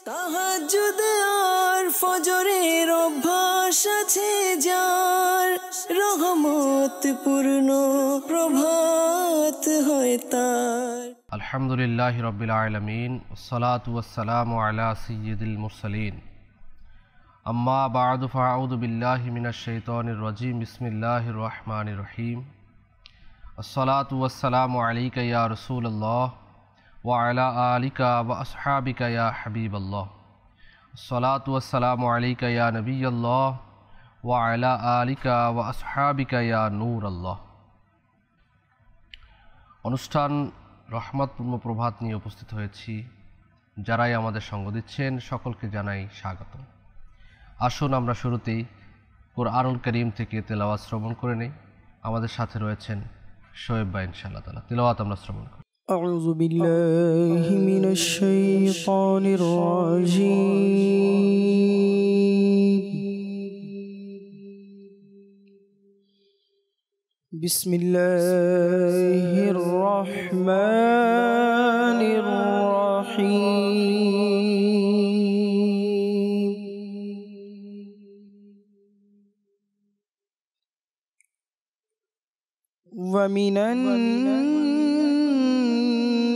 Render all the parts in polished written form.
তাহাজ্জুদ আর ফজরের অভ্যাস আছে যার, রহমত পূর্ণ প্রভাত হয় তার। আলহামদুলিল্লাহি রাব্বিল আলামিন, ওয়াসসালাতু ওয়াসসালামু আলা সাইয়্যিদিল মুরসালিন। আম্মা বা'দু ফাআউযু বিল্লাহি মিনাশ শাইতানির রাজীম। বিসমিল্লাহির রহমানির রহিম। আসসালাতু ওয়াসসালামু আলাইকা ইয়া রাসূলুল্লাহ ওয়া আলা আলিকা ওয়া আসহাবিকা ইয়া হাবিবাল্লাহ। আসসালাতু ওয়াসসালামু আলাইকা ইয়া নবিয়াল্লাহ ওয়া আলা আলিকা ওয়া আসহাবিকা ইয়া নূরাল্লাহ। অনুষ্ঠান রহমতপূর্ণ প্রভাত নিয়ে উপস্থিত হয়েছি। যারাই আমাদের সঙ্গ দিচ্ছেন সকলকে জানাই স্বাগত। আসুন আমরা শুরুতেই কুরআনুল কারীম থেকে তেলাওয়াত শ্রবণ করে নেই। আমাদের সাথে রয়েছেন শোয়েব ভাই, ইনশাআল্লাহ তাআলা তেলাওয়াত আমরা শ্রবণ করি। আউযু বিল্লাহি মিনাশ শাইতানির রাজীম। বিসমিল্লাহির রহমানির রহিম। ওয়া মিনান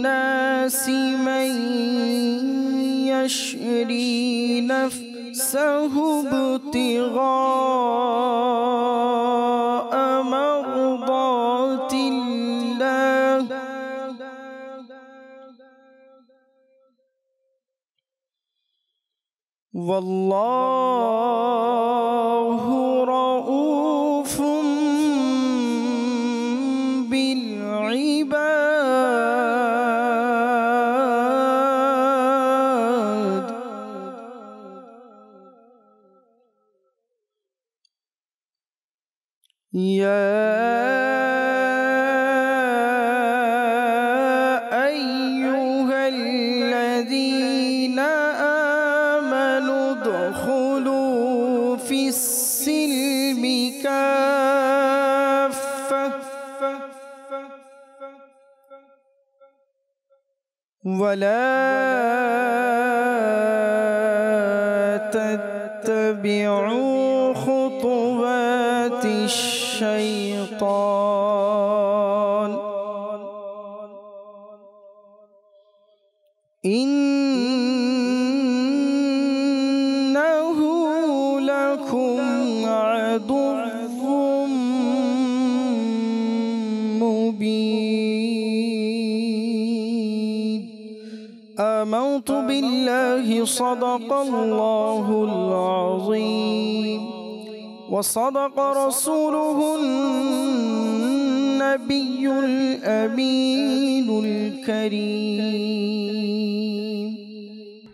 নাসি মান ইয়াশরি নাফসাহু ইবতিগা মারদাতিল্লাহ ওয়াল্লাহু রাউফুম বিল ইবাদ। ইয়া আইয়ুহাল্লাযীনা আমানু উদখুলু ফিস-সিলমি কাফফাহ ওয়ালা তাত্তাবিউ খুতুওয়াতিশ শাইতান ইন্নাহু লাকুম আদুউম মুবিন। আমানতু বিল্লাহি সাদাকাল্লাহুল আযীম ওয়া সাদাকা রাসূলুহুন নাবিয়্যুল আমিনুল কারীম।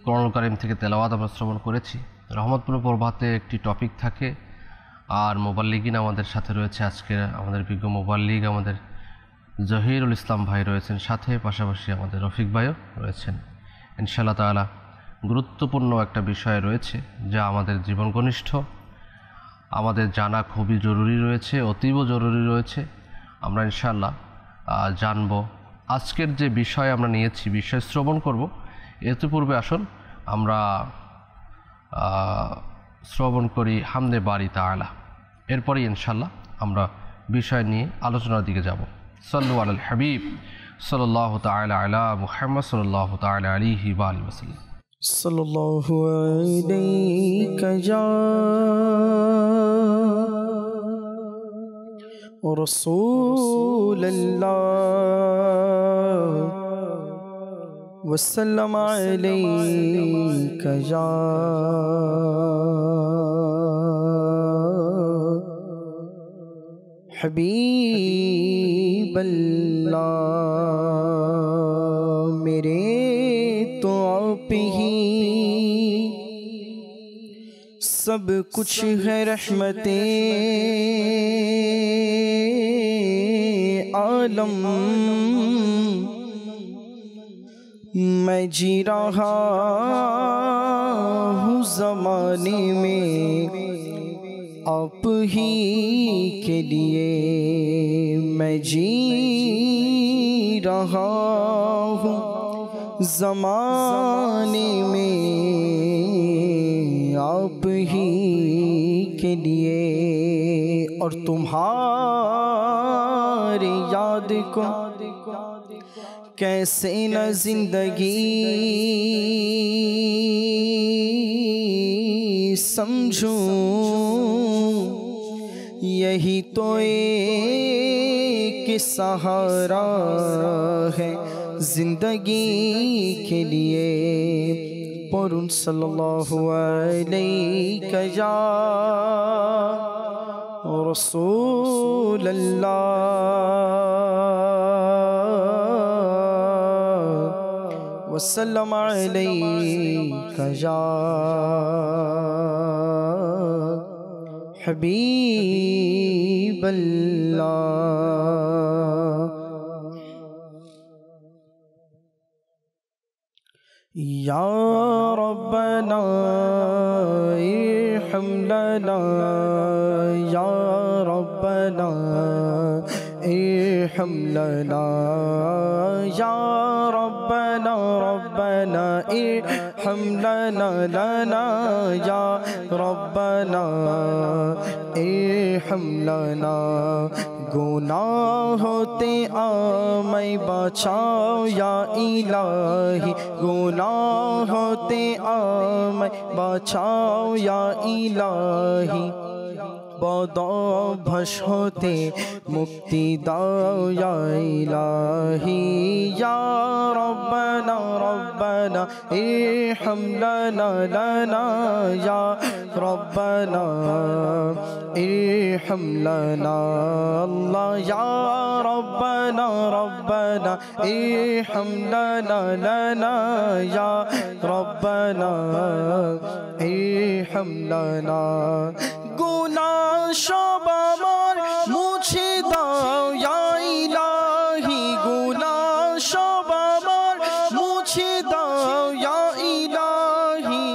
কুরআনুল কারীম থেকে তেলাওয়াত আমরা শ্রবণ করেছি। রহমতপূর্ণ প্রভাতে একটি টপিক থাকে, আর মুবাল্লিগিন আমাদের সাথে রয়েছে। আজকে আমাদের বিজ্ঞ মুবাল্লিগ আমাদের জহিরুল ইসলাম ভাই রয়েছেন সাথে, পাশাপাশি আমাদের রফিক ভাইও রয়েছেন। ইনশাআল্লাহ তাআলা গুরুত্বপূর্ণ একটা বিষয় রয়েছে যা আমাদের জীবন ঘনিষ্ঠ, আমাদের জানা খুবই জরুরি রয়েছে, অতীব জরুরি রয়েছে। আমরা ইনশাআল্লাহ জানব। আজকের যে বিষয় আমরা নিয়েছি, বিষয় শ্রবণ করব। এর পূর্বে আসুন আমরা শ্রবণ করি হামদে বারি তাআলা। এরপরই ইনশাআল্লাহ আমরা বিষয় নিয়ে আলোচনার দিকে যাব। সাল্লু আলাল হাবিব সাল্লাল্লাহু তাআলা আলা মুহাম্মদ সাল্লাল্লাহু তাআলা আলাইহি ওয়া আলিহি ওয়াসাল্লাম। সাল্লাল্লাহু আলাইকা ইয়া রাসূলুল্লাহ ওয়া সাল্লাম আলাইকা ইয়া হাবিবাল্লাহ। মেরে তো आप ही सब कुछ है, रहमते आलम मैं जी रहा हूँ ज़माने में आप ही के लिए मैं जी रहा हूँ ज़माने में के लिए और तुम्हारी याद को कैसे न जिंदगी समझूं, यही तो एक सहारा है जिंदगी के लिए। पढ़ुन सल्लल्लाहु अलैहि या रसूल अल्लाह वसल्लम अलैका या हबीब अल्लाह। या रब्बना इरहम लना, या रब्बना इरहम लना, या रब्बना रब्बना इरहम लना लना, या रब्बना इरहम लना। गुनाह होते आमै बचाओ या इलाही, गुनाह होते आमै बचाओ या इलाही। बदभ्रष्ट होते मुक्ति दाओ या इलाही। या रब्बना रब्बना इरहम लना लना, या रब्बना इरहम लना अल्लाह। या रब्बना रब्बना इरहम लना लना, या रब्बना इरहम लना। गुनाह सब আমার মুছে দাও ইয়া ইলাহি, গুনাহ সব আমার মুছে দাও ইয়া ইলাহি।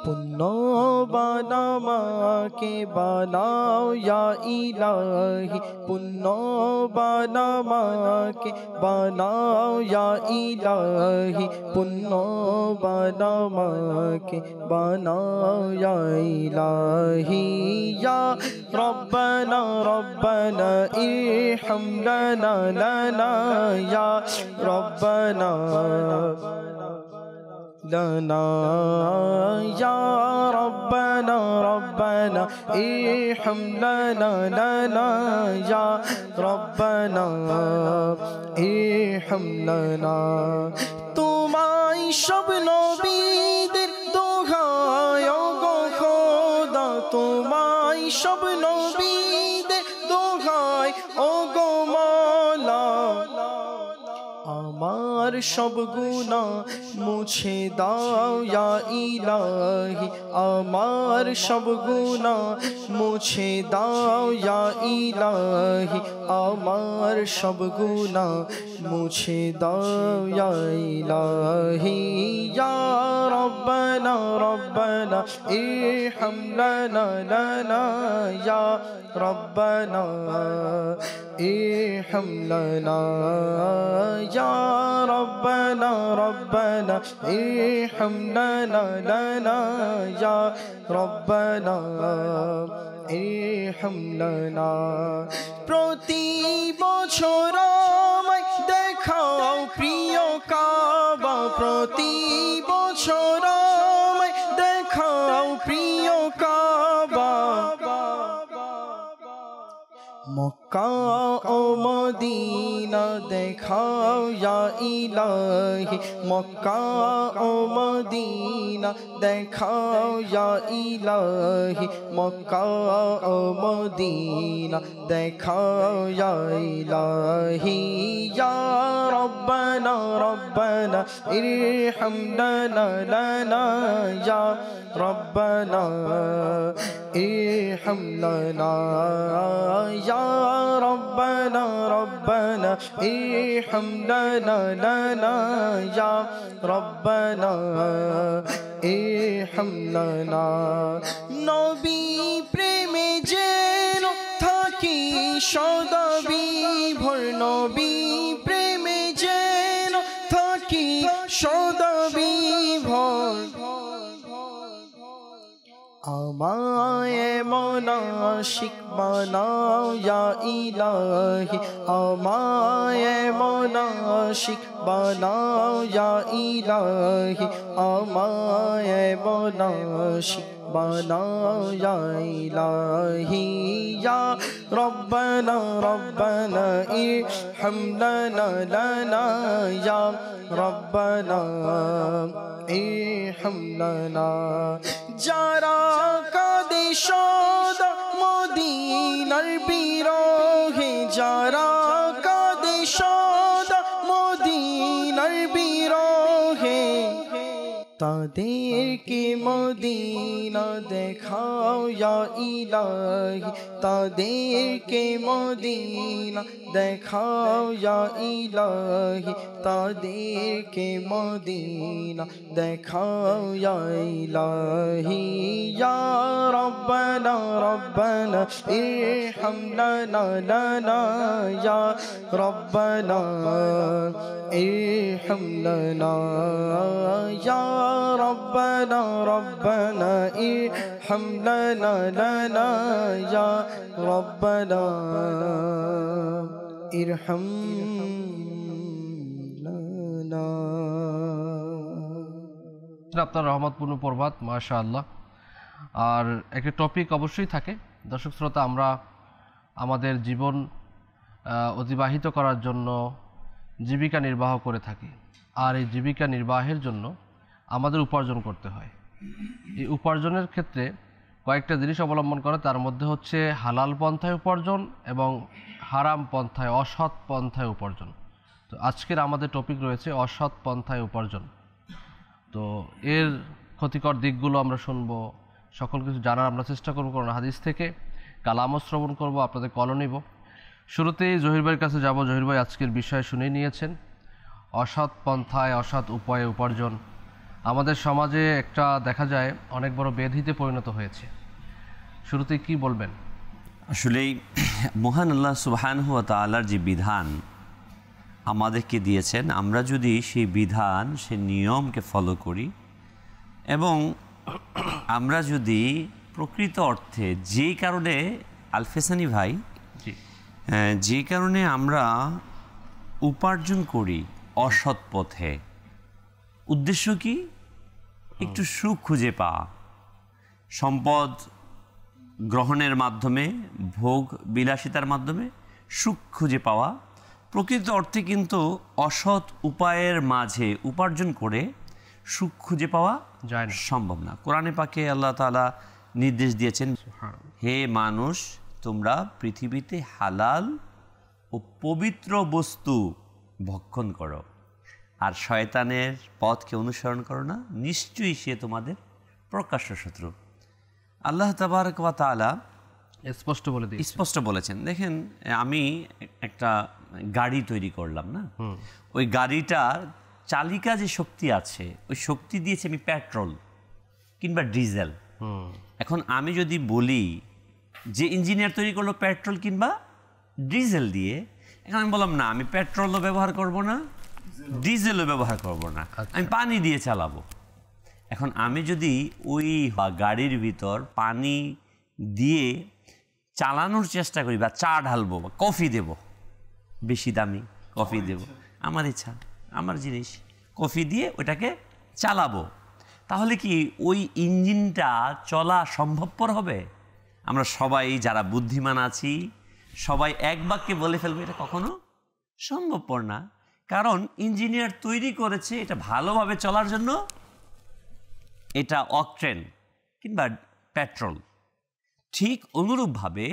পুণ্যবান আমাকে বানাও ইয়া ইলাহি, পুণ্যবান আমাকে বানাও ইয়া ইলাহি, পুণ্যবান আমাকে বানাও ইয়া ইলাহি। ইয়া রব্বানা রব্বানা ইরহাম লানা লানা, ইয়া রব্বানা لنا يا ربنا ربنا ارحم لنا لنا يا ربنا ارحم لنا। তোমায় সব নবীদের দোহায় গো খোদা, তোমায় সব নবীদের দোহায় ও গো মাওলা। আমার সব গুনাহ মুছে দাও ইয়া ইলাহি, আমার সব গুনাহ মুছে দাও ইয়া ইলাহি, আমার সব গুনাহ মুছে দাও ইয়া ইলাহি। ইয়া রব্বানা রব্বানা ইরহাম লানা লানা, ইয়া রব্বানা ইরহাম লানা, ইয়া রব্বানা রব্বানা ইরহাম লানা লানা, ইয়া রব্বানা ইরহাম লানা। প্রতি বছর আমায় দেখাও প্রিয় কাবা, প্রতি বছর আমায় দেখাও প্রিয় কাবা। মক্কা ও মদিনা দেখাও ইয়া ইলাহি, মক্কা ও মদিনা দেখাও ইয়া ইলাহি, মক্কা ও মদিনা দেখাও ইয়া ইলাহি। ইয়া রব্বানা রব্বানা ইরহাম লানা লানা, ইয়া রব্বানা ইরহাম লানা, ইয়া রব্বানা রব্বানা ইরহাম লানা লানা, ইয়া রব্বানা ইরহাম লানা। নবী প্রেমে যেন থাকি সদা বিভোর, নবী প্রেমে যেন থাকি সদা বিভোর। আমায় মোনাশিক বানাও ইয়া ইলাহি, আমায় মোনাশিক বানাও ইয়া ইলাহি, আমায় মোনাশিক বানাও ইয়া ইলাহি। ইয়া রব্বানা রব্বানা ইরহাম লানা লানা, ইয়া রব্বানা ইরহাম লানা। যারা কাঁদে সদা মদিনার বিরহে, যারা কাঁদে সদা মদিনার বিরহে, তাদেরকে মদিনা দেখাও ইয়া ইলাহি, তাদেরকে মদিনা দেখাও ইয়া ইলাহি, তাদেরকে মদিনা দেখাও ইয়া ইলাহি। ইয়া রব্বানা রব্বানা ইরহাম লানা লানা, ইয়া রব্বানা ইরহাম লানা, ইয়া রব্বানা রব্বানা ইরহাম লানা লানা, ইয়া রব্বানা ইরহাম লানা। আপনার রহমতপূর্ণ প্রভাত, মাশাআল্লাহ। আর একটা টপিক অবশ্যই থাকে দর্শক শ্রোতা, আমরা আমাদের জীবন অতিবাহিত করার জন্য জীবিকা নির্বাহ করে থাকি, আর এই জীবিকা নির্বাহের জন্য আমাদের উপার্জন করতে হয়। এই উপার্জনের ক্ষেত্রে কয়েকটা জিনিস অবলম্বন করে, তার মধ্যে হচ্ছে হালাল পন্থায় উপার্জন এবং হারাম পন্থায় অসৎ পন্থায় উপার্জন। তো আজকের আমাদের টপিক রয়েছে অসৎ পন্থায় উপার্জন। তো এর ক্ষতিকর দিকগুলো আমরা শুনবো, সকল কিছু জানার আমরা চেষ্টা করবো কোরআন হাদিস থেকে, কালামও শ্রবণ করবো, আপনাদের কলও নিব। শুরুতেই জহির ভাইয়ের কাছে যাব। জহির ভাই আজকের বিষয় শুনেই নিয়েছেন, অসৎ পন্থায় অসৎ উপায়ে উপার্জন আমাদের সমাজে একটা দেখা যায় অনেক বড় ব্যাধিতে পরিণত হয়েছে। শুরুতেই কি বলবেন? আসলেই মহান আল্লাহ সুবহানাহু ওয়া তাআলার যে বিধান আমাদেরকে দিয়েছেন, আমরা যদি সেই বিধান সেই নিয়মকে ফলো করি এবং আমরা যদি প্রকৃত অর্থে যে কারণে আলফেসানি ভাই যে কারণে আমরা উপার্জন করি অসৎ পথে, উদ্দেশ্য কি? একটু সুখ খুঁজে পাওয়া, সম্পদ গ্রহণের মাধ্যমে, ভোগ বিলাসিতার মাধ্যমে সুখ খুঁজে পাওয়া। প্রকৃত অর্থে কিন্তু অসৎ উপায়ের মাঝে উপার্জন করে সুখ খুঁজে পাওয়া যায় না, সম্ভব না। কোরআনে পাকে আল্লাহ তাআলা নির্দেশ দিয়েছেন, হে মানুষ, তোমরা পৃথিবীতে হালাল ও পবিত্র বস্তু ভক্ষণ করো, আর শয়তানের পথকে অনুসরণ করো না, নিশ্চয়ই সে তোমাদের প্রকাশ্য শত্রু। আল্লাহ তাবারক ওয়া তাআলা স্পষ্ট বলেছেন। দেখেন, আমি একটা গাড়ি তৈরি করলাম না, ওই গাড়িটার চালিকা যে শক্তি আছে, ওই শক্তি দিয়েছে আমি পেট্রোল কিংবা ডিজেল। এখন আমি যদি বলি যে ইঞ্জিনিয়ার তৈরি করলো পেট্রোল কিংবা ডিজেল দিয়ে, এখন আমি বললাম না, আমি পেট্রোলও ব্যবহার করব না, ডিজেলও ব্যবহার করব না, আমি পানি দিয়ে চালাবো। এখন আমি যদি ওই গাড়ির ভিতর পানি দিয়ে চালানোর চেষ্টা করি বা চা ঢালবো বা কফি দেব, বেশি দামি কফি দেব, আমার ইচ্ছা, আমার জিনিস, কফি দিয়ে ওটাকে চালাবো, তাহলে কি ওই ইঞ্জিনটা চলা সম্ভবপর হবে? আমরা সবাই যারা বুদ্ধিমান আছি সবাই এক বাক্যে বলে ফেলবো এটা কখনো সম্ভবপর না, কারণ ইঞ্জিনিয়ার তৈরি করেছে এটা ভালোভাবে চলার জন্য, এটা অকটেন কিংবা পেট্রোল। ঠিক অনুরূপভাবে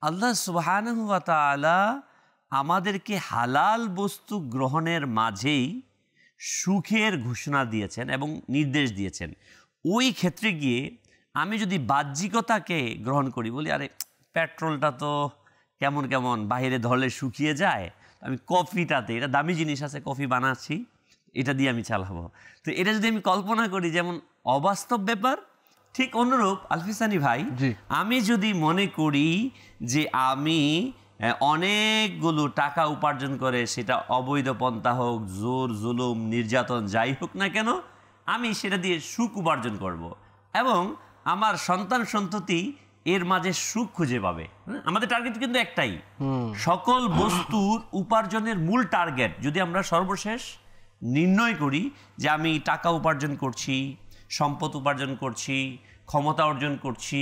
আল্লাহ সুবহানাহু ওয়া তাআলা আমাদেরকে হালাল বস্তু গ্রহণের মাঝেই সুখের ঘোষণা দিয়েছেন এবং নির্দেশ দিয়েছেন। ওই ক্ষেত্রে গিয়ে আমি যদি বাহ্যিকতাকে গ্রহণ করি, বলি আরে পেট্রোলটা তো কেমন কেমন বাইরে ধরলে শুকিয়ে যায়, আমি কফিটাতে, এটা দামি জিনিস আছে, কফি বানাচ্ছি, এটা দিয়ে আমি চালাবো। তো এটা যদি আমি কল্পনা করি যেমন অবাস্তব ব্যাপার, ঠিক অনুরূপ আলফিসানি ভাই, আমি যদি মনে করি যে আমি অনেকগুলো টাকা উপার্জন করে, সেটা অবৈধ পন্থা হোক, জোর জুলুম নির্যাতন যাই হোক না কেন, আমি সেটা দিয়ে সুখ উপার্জন করব এবং আমার সন্তান সন্ততি এর মাঝে সুখ খুঁজে পাবে। আমাদের টার্গেট কিন্তু একটাই, সকল বস্তুর উপার্জনের মূল টার্গেট যদি আমরা সর্বশেষ নির্ণয় করি যে আমি টাকা উপার্জন করছি, সম্পদ উপার্জন করছি, ক্ষমতা অর্জন করছি,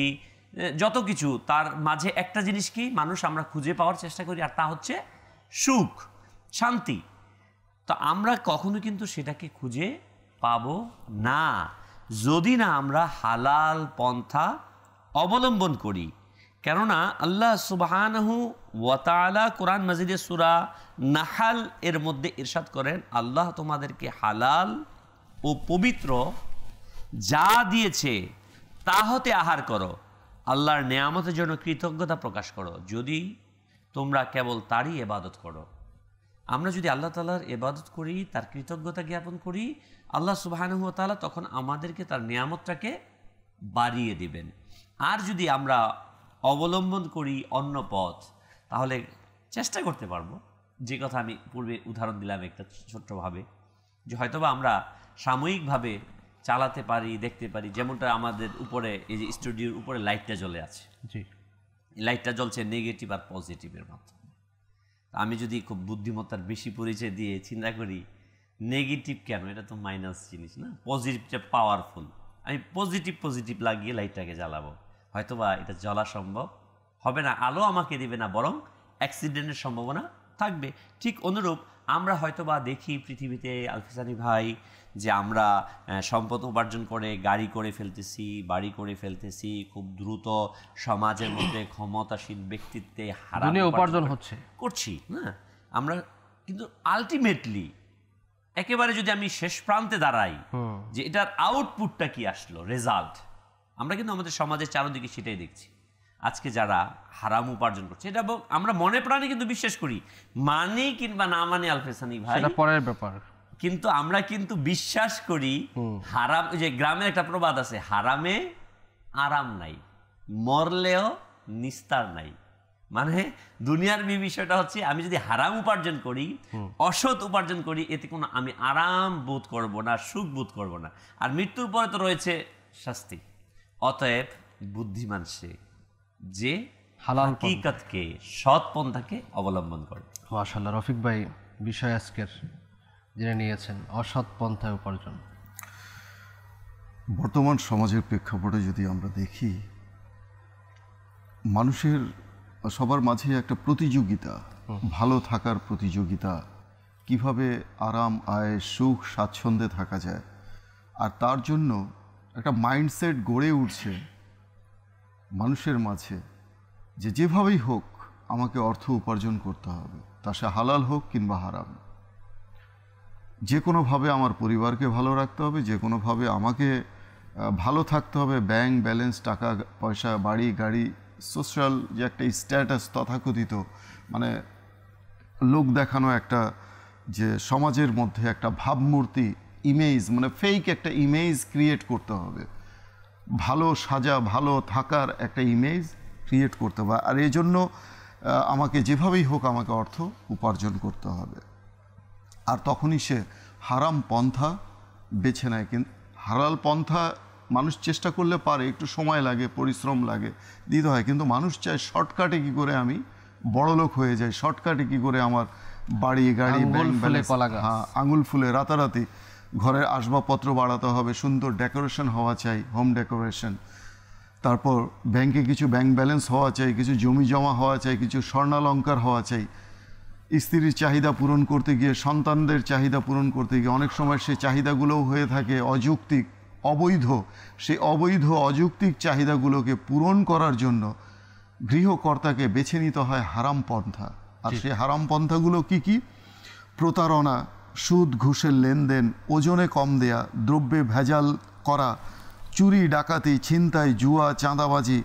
যত কিছু, তার মাঝে একটা জিনিস কি মানুষ আমরা খুঁজে পাওয়ার চেষ্টা করি, আর তা হচ্ছে সুখ, শান্তি। তো আমরা কখনো কিন্তু সেটাকে খুঁজে পাবো না যদি না আমরা হালাল পন্থা অবলম্বন করি। কেননা আল্লাহ সুবহানাহু ওয়া তাআলা কোরআন মাজিদে সূরা নাহাল এর মধ্যে ইরশাদ করেন, আল্লাহ তোমাদেরকে হালাল ও পবিত্র যা দিয়েছে তা হতে আহার করো, আল্লাহর নেয়ামতের জন্য কৃতজ্ঞতা প্রকাশ করো, যদি তোমরা কেবল তারই ইবাদত করো। আমরা যদি আল্লাহ তাআলার ইবাদত করি, তার কৃতজ্ঞতা জ্ঞাপন করি, আল্লাহ সুবহানাহু ওয়া তাআলা তখন আমাদেরকে তার নিয়ামতটাকে বাড়িয়ে দিবেন। আর যদি আমরা অবলম্বন করি অন্য পথ, তাহলে চেষ্টা করতে পারবো, যে কথা আমি পূর্বে উদাহরণ দিলাম একটা ছোট্টভাবে, যে হয়তোবা আমরা সাময়িকভাবে চালাতে পারি, দেখতে পারি। যেমনটা আমাদের উপরে এই যে স্টুডিওর উপরে লাইটটা জ্বলে আছে, জি, লাইটটা জ্বলছে নেগেটিভ আর পজিটিভের মাধ্যমে। আমি যদি খুব বুদ্ধিমত্তার বেশি পরিচয় দিয়ে চিন্তা করি নেগেটিভ কেন, এটা তো মাইনাস জিনিস না, পজিটিভটা পাওয়ারফুল, আমি পজিটিভ লাগিয়ে লাইটটাকে জ্বালাবো, হয়তোবা এটা জ্বলা সম্ভব হবে না, আলো আমাকে দেবে না, বরং অ্যাক্সিডেন্টের সম্ভাবনা থাকবে। ঠিক অনুরূপ আমরা হয়তোবা দেখি পৃথিবীতে আলফিসানি ভাই যে আমরা সম্পদ উপার্জন করে গাড়ি করে ফেলতেছি, বাড়ি করে ফেলতেছি, খুব দ্রুত সমাজের মধ্যে ক্ষমতাশীল ব্যক্তিত্বে হারাম উপার্জন করছি না আমরা, কিন্তু আলটিমেটলি একেবারে যদি আমি শেষ প্রান্তে দাঁড়াই যে এটার আউটপুটটা কি আসলো, রেজাল্ট, আমরা কিন্তু আমাদের সমাজের চারদিকে সেটাই দেখছি। আজকে যারা হারাম উপার্জন করছে, এটা আমরা মনে প্রাণে কিন্তু বিশ্বাস করি, মানে কিংবা না মানে আলফেসানি ভাই সেটা পরের ব্যাপার, কিন্তু আমরা কিন্তু বিশ্বাস করি হারাম। যে গ্রামের একটা প্রবাদ আছে, হারামে আরাম নাই, মরলেও নিস্তার নাই। মানে দুনিয়ার বিষয়টা হচ্ছে, আমি যদি হারাম উপার্জন করি, অসৎ উপার্জন করি, এতে কোনো আমি আরাম বোধ করব না, সুখ বোধ করব না, আর মৃত্যুর পরে তো রয়েছে শাস্তি। অতএব বুদ্ধিমান সে যে হাকিকতকে, সৎ পন্থাকে অবলম্বন করে। মাশাআল্লাহ, রফিক ভাই বিষয় আজকের জেনে নিয়েছেন, অসৎ পন্থায় উপার্জন। বর্তমান সমাজের প্রেক্ষাপটে যদি আমরা দেখি, মানুষের সবার মাঝে একটা প্রতিযোগিতা, ভালো থাকার প্রতিযোগিতা, কিভাবে আরাম, আয়, সুখ, স্বাচ্ছন্দ্যে থাকা যায়, আর তার জন্য একটা মাইন্ডসেট গড়ে উঠছে মানুষের মাঝে যে যেভাবেই হোক আমাকে অর্থ উপার্জন করতে হবে, তা সে হালাল হোক কিংবা হারাম, যে কোনোভাবে আমার পরিবারকে ভালো রাখতে হবে, যে কোনোভাবে আমাকে ভালো থাকতে হবে, ব্যাংক ব্যালেন্স, টাকা পয়সা, বাড়ি গাড়ি, সোশ্যাল যে একটা স্ট্যাটাস তথাকথিত, মানে লোক দেখানো একটা, যে সমাজের মধ্যে একটা ভাবমূর্তি, ইমেজ, মানে ফেক একটা ইমেজ ক্রিয়েট করতে হবে, ভালো সাজা, ভালো থাকার একটা ইমেজ ক্রিয়েট করতে হবে, আর এই জন্য আমাকে যেভাবেই হোক আমাকে অর্থ উপার্জন করতে হবে। আর তখনই সে হারাম পন্থা বেছে নেয়। কিন্তু হালাল পন্থা মানুষ চেষ্টা করলে পারে, একটু সময় লাগে, পরিশ্রম লাগে, দিতে হয়, কিন্তু মানুষ চায় শর্টকাটে কী করে আমি বড়লোক হয়ে যাই, শর্টকাটে কী করে আমার বাড়ি গাড়ি, ব্যাংক ব্যালেন্স, হ্যাঁ, আঙুল ফুলে রাতারাতি ঘরের আসবাবপত্র বাড়াতে হবে, সুন্দর ডেকোরেশন হওয়া চাই, হোম ডেকোরেশন, তারপর ব্যাংকে কিছু ব্যাংক ব্যালেন্স হওয়া চাই, কিছু জমি জমা হওয়া চাই, কিছু স্বর্ণালঙ্কার হওয়া চাই, স্ত্রীর চাহিদা পূরণ করতে গিয়ে, সন্তানদের চাহিদা পূরণ করতে গিয়ে অনেক সময় সেই চাহিদাগুলোও হয়ে থাকে অযৌক্তিক, অবৈধ। সেই অবৈধ অযৌক্তিক চাহিদাগুলোকে পূরণ করার জন্য গৃহকর্তাকে বেছে নিতে হয় হারাম পন্থা। আর সেই হারাম পন্থাগুলো কি কি? প্রতারণা, সুদ ঘুষের লেনদেন, ওজনে কম দেয়া, দ্রব্যে ভেজাল করা, চুরি ডাকাতি, ছিনতাই, জুয়া, চাঁদাবাজি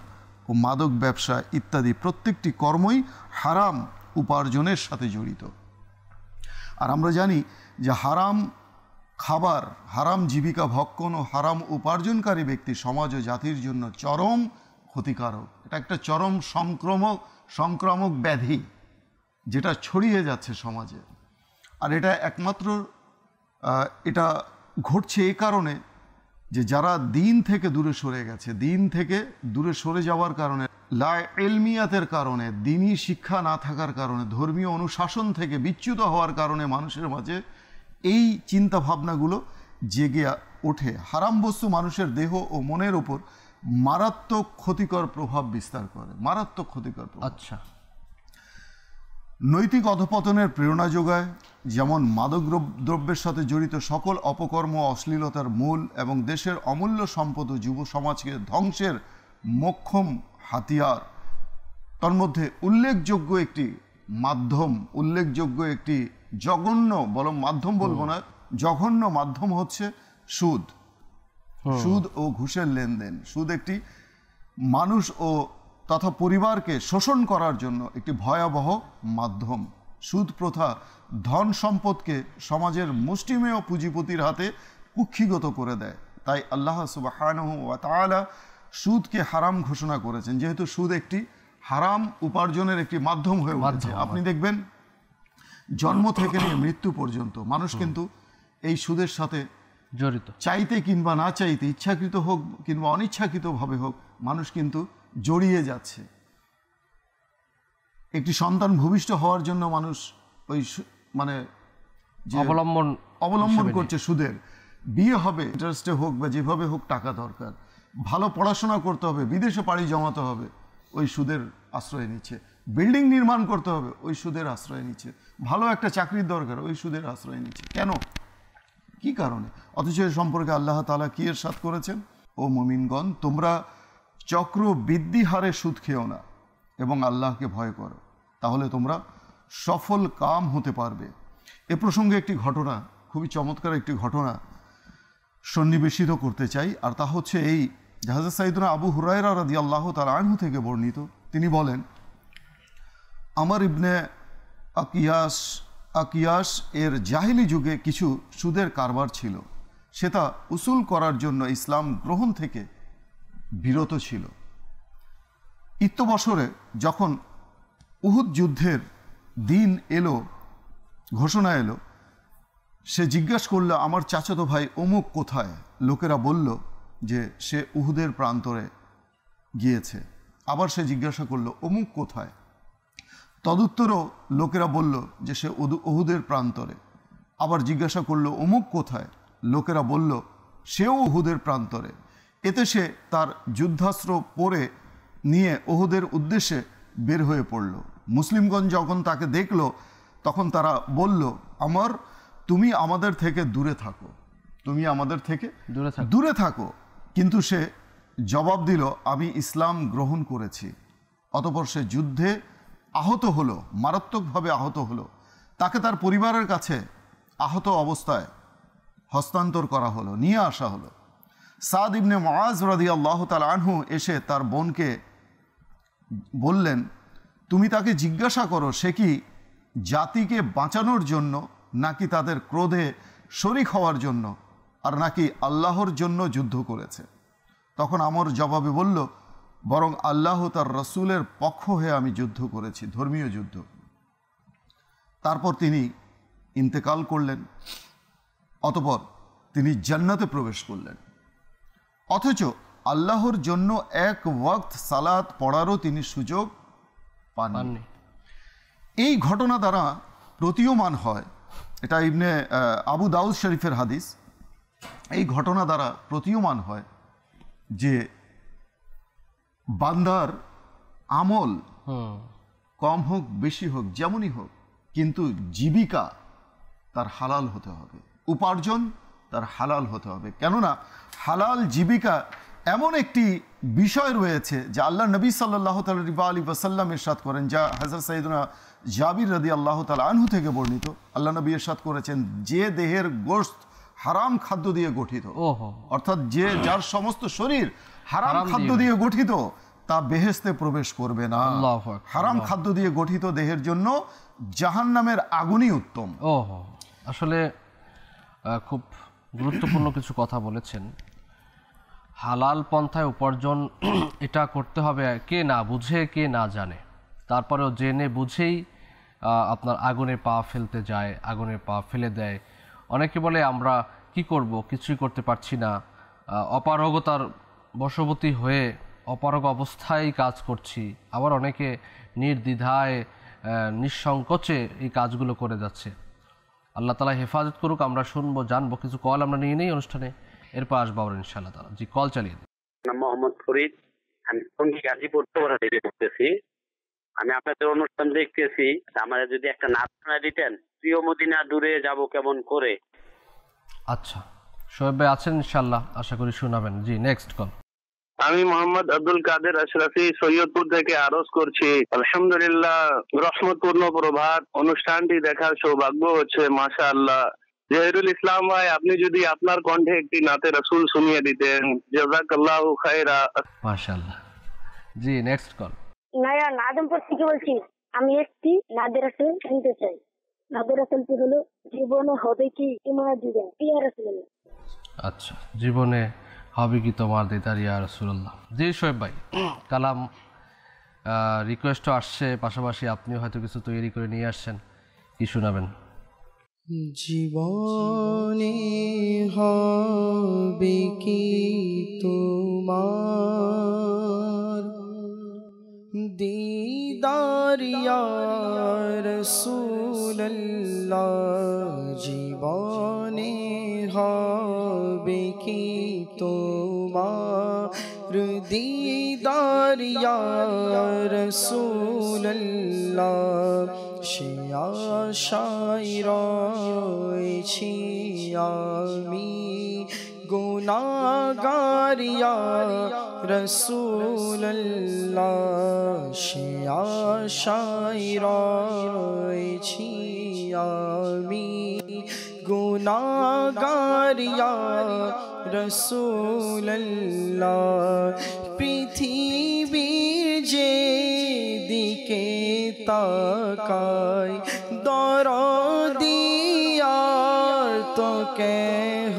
ও মাদক ব্যবসা ইত্যাদি প্রত্যেকটি কর্মই হারাম উপার্জনের সাথে জড়িত। আর আমরা জানি যে হারাম খাবার, হারাম জীবিকা ভক্ষণ ও হারাম উপার্জনকারী ব্যক্তি সমাজ ও জাতির জন্য চরম ক্ষতিকারক। এটা একটা চরম সংক্রামক ব্যাধি যেটা ছড়িয়ে যাচ্ছে সমাজে। আর এটা একমাত্র এটা ঘটছে এই কারণে যে যারা দিন থেকে দূরে সরে গেছে, দিন থেকে দূরে সরে যাওয়ার কারণে, লা ইলমিয়াতের কারণে, দিনী শিক্ষা না থাকার কারণে, ধর্মীয় অনুশাসন থেকে বিচ্যুত হওয়ার কারণে মানুষের মাঝে এই চিন্তা ভাবনাগুলো জেগে ওঠে। হারাম বস্তু মানুষের দেহ ও মনের উপর মারাত্মক ক্ষতিকর প্রভাব বিস্তার করে, মারাত্মক ক্ষতিকর প্রভাব। আচ্ছা, নৈতিক অধপতনের প্রেরণা যোগায়, যেমন মাদক দ্রব্যের সাথে জড়িত সকল অপকর্ম, অশ্লীলতার মূল এবং দেশের অমূল্য সম্পদ ও যুব সমাজকে ধ্বংসের মোক্ষম হাতিয়ার। তার মধ্যে উল্লেখযোগ্য একটি মাধ্যম, উল্লেখযোগ্য একটি জঘন্য, বরং মাধ্যম বলবো না, জঘন্য মাধ্যম হচ্ছে সুদ। সুদ ও ঘুষের লেনদেন। সুদ একটি মানুষ ও তথা পরিবারকে শোষণ করার জন্য একটি ভয়াবহ মাধ্যম। সুদ প্রথা ধন সম্পদকে সমাজের মুষ্টিমেয় পুঁজিপতির হাতে কুক্ষিগত করে দেয়। তাই আল্লাহ সুবহানাহু ওয়া তাআলা সুদকে হারাম ঘোষণা করেছেন, যেহেতু সুদ একটি হারাম উপার্জনের একটি মাধ্যম হয়ে উঠেছে। আপনি দেখবেন জন্ম থেকে নিয়ে মৃত্যু পর্যন্ত মানুষ কিন্তু এই সুদের সাথে জড়িত, চাইতে কিংবা না চাইতে, ইচ্ছাকৃত হোক কিংবা অনিচ্ছাকৃতভাবে হোক, মানুষ কিন্তু জড়িয়ে যাচ্ছে। একটি সন্তান ভূমিষ্ঠ হওয়ার জন্য মানুষ ওই মানে যে অবলম্বন করছে সুদের। বিয়ে হবে, ইন্টারেস্টে হোক বা যেভাবে হোক টাকা দরকার, ভালো পড়াশোনা করতে হবে, বিদেশে পাড়ি জমাতে হবে, ওই সুদের আশ্রয় নিচ্ছে। বিল্ডিং নির্মাণ করতে হবে, ওই সুদের আশ্রয় নিচ্ছে। ভালো একটা চাকরির দরকার, ওই সুদের আশ্রয় নিচ্ছে। কেন, কি কারণে? অথচ এ সম্পর্কে আল্লাহ তাআলা কি ইরশাদ করেছেন? ও মুমিনগণ, তোমরা চক্রবৃদ্ধি হারে সুদ খেও না এবং আল্লাহকে ভয় করো, তাহলে তোমরা সফল কাম হতে পারবে। এ প্রসঙ্গে একটি ঘটনা, খুবই চমৎকার একটি ঘটনা সন্নিবেশিত করতে চাই। আর তা হচ্ছে এই, হযরত সাইয়েদনা আবু হুরায়রা রাদিয়াল্লাহু তাআলা আনহু থেকে বর্ণিত। তিনি বলেন, আমর ইবনে আকিয়াস এর জাহিলি যুগে কিছু সুদের কারবার ছিল। সে তা উসুল করার জন্য ইসলাম গ্রহণ থেকে বিরত ছিল। ইত্যবসরে যখন উহুদ যুদ্ধের দিন এলো, ঘোষণা এলো, সে জিজ্ঞাসা করলো, আমার চাচাতো ভাই অমুক কোথায়? লোকেরা বলল যে সে উহুদের প্রান্তরে গিয়েছে। আবার সে জিজ্ঞাসা করলো, অমুক কোথায়? তদুত্তরও লোকেরা বলল যে সে উহুদের প্রান্তরে। আবার জিজ্ঞাসা করলো, অমুক কোথায়? লোকেরা বলল সেও উহুদের প্রান্তরে। এতে সে তার যুদ্ধাস্ত্র পরে নিয়ে উহুদের উদ্দেশ্যে বের হয়ে পড়ল। মুসলিমগণ যখন তাকে দেখল, তখন তারা বলল, আমর, তুমি আমাদের থেকে দূরে থাকো, তুমি আমাদের থেকে দূরে থাকো। কিন্তু সে জবাব দিল, আমি ইসলাম গ্রহণ করেছি। অতঃপর সে যুদ্ধে আহত হলো, মারাত্মকভাবে আহত হলো। তাকে তার পরিবারের কাছে আহত অবস্থায় হস্তান্তর করা হলো, নিয়ে আসা হলো। সাদ ইবনে মুআজ রাদিয়াল্লাহু তাআলা আনহু এসে তার বোনকে বললেন, তুমি তাকে জিজ্ঞাসা করো সে কি জাতিকে বাঁচানোর জন্য, নাকি তাদের ক্রোধে শরিক হওয়ার জন্য, আর নাকি আল্লাহর জন্য যুদ্ধ করেছে। তখন আমর জবাবে বলল, বরং আল্লাহ তার রসুলের পক্ষ হয়ে আমি যুদ্ধ করেছি, ধর্মীয় যুদ্ধ। তারপর তিনি ইন্তেকাল করলেন। অতঃপর তিনি জান্নাতে প্রবেশ করলেন। অথচ আল্লাহর জন্য এক ওয়াক্ত সালাত পড়ারও তিনি সুযোগ পাননি। এই ঘটনা দ্বারা প্রতীয়মান হয়, এটা ইবনে আবু দাউদ শরীফের হাদিস, এই ঘটনা দ্বারা প্রতীয়মান হয় যে বান্দার আমল কম হোক বেশি হোক যেমনই হোক, কিন্তু জীবিকা তার হালাল হতে হবে, উপার্জন তার হালাল হতে হবে। কেননা হালাল জীবিকা এমন একটি বিষয় রয়েছে যা আল্লাহ নবী সাল্লাল্লাহু আলাইহি ওয়াসাল্লাম ইরশাদ করেন, যা হযরত সাইয়েদনা জাবির রাদিয়াল্লাহু তাআলা আনহু থেকে বর্ণিত। আল্লাহ নবী ইরশাদ করেছেন, যে দেহের গোশত হারাম খাদ্য দিয়ে গঠিত, অর্থাৎ যার সমস্ত শরীর হারাম খাদ্য দিয়ে গঠিত, তা বেহেশতে প্রবেশ করবে না। হারাম খাদ্য দিয়ে গঠিত দেহের জন্য জাহান্নামের আগুনই উত্তম। আসলে খুব গুরুত্বপূর্ণ কিছু কথা বলেছেন। হালাল পন্থায় উপার্জন এটা করতে হবে, কে না বুঝে, কে না জানে, তারপরেও জেনে বুঝেই আপনার আগুনে পা ফেলতে যায়, আগুনে পা ফেলে দেয়। অনেকে বলে আমরা কি করব, কিছুই করতে পারছি না, অপারগতার বশবর্তী হয়ে অপারগ অবস্থায় কাজ করছি, আবার অনেকে নির্দ্বিধায় নিঃসংকোচে এই কাজগুলো করে যাচ্ছে। আল্লাহ তাআলা হেফাজত করুক। আমরা শুনবো, জানবো, কিছু কল আমরা নিয়ে নেই অনুষ্ঠানে, এরপর আসবো আবার ইনশাআল্লাহ তাআলা। জি, কল চালিয়ে দিন। মোহাম্মদ ফরিদ, আমি টঙ্গী গাজীপুর তোরা থেকে বলতেছি। আমি আপনাদের অনুষ্ঠান দেখতেছি, আমার যদি একটা নাচ শোনায় দিতেন, প্রিয় মদিনা দূরে যাব কেমন করে। আচ্ছা, শোয়েব ভাই আছেন ইনশাআল্লাহ, আশা করি শোনাবেন। জি, নেক্সট কল। আমি মোহাম্মদ আব্দুল কাদের আশরাফি সৈয়দপুর থেকে আরজ করছি। আলহামদুলিল্লাহ, রহমতপূর্ণ প্রভাত অনুষ্ঠানটি দেখার সৌভাগ্য হচ্ছে, মাশাআল্লাহ। জহিরুল ইসলাম ভাই, আপনি যদি আপনার কণ্ঠে একটি নাতে রাসূল শুনিয়ে দিতেন, জাযাকাল্লাহু খায়রা। মাশাআল্লাহ। জি, নেক্সট কল। নায়ান আদমপুর থেকে বলছি। আমি একটি নাদের রাসূল শুনতে চাই। নাদের রাসূলটি হলো, জীবনে হবে কি তোমার দিদার ইয়া রাসূলুল্লাহ। আচ্ছা, জীবনে হবে কি তোমার দিদার ইয়া রাসূলুল্লাহ। জি শোয়েব ভাই, কালাম রিকোয়েস্টও আসছে, পাশাপাশি আপনিও হয়তো কিছু তৈরি করে নিয়ে আসছেন, কি শোনাবেন? জীবনে হবে কি তোমার দিদার ইয়া রাসূলুল্লাহ, জীবনে হবে কি তোমার দিদার ইয়া রাসূলুল্লাহ, সে আশায় রয়েছি আমি গুনাহগার ইয়া রাসূলুল্লাহ, সে আশায় রয়েছি আমি গুনাহগার ইয়া রাসূলুল্লাহ। পৃথিবীর যে দিকে তাকাই দরদি আর তো কেহ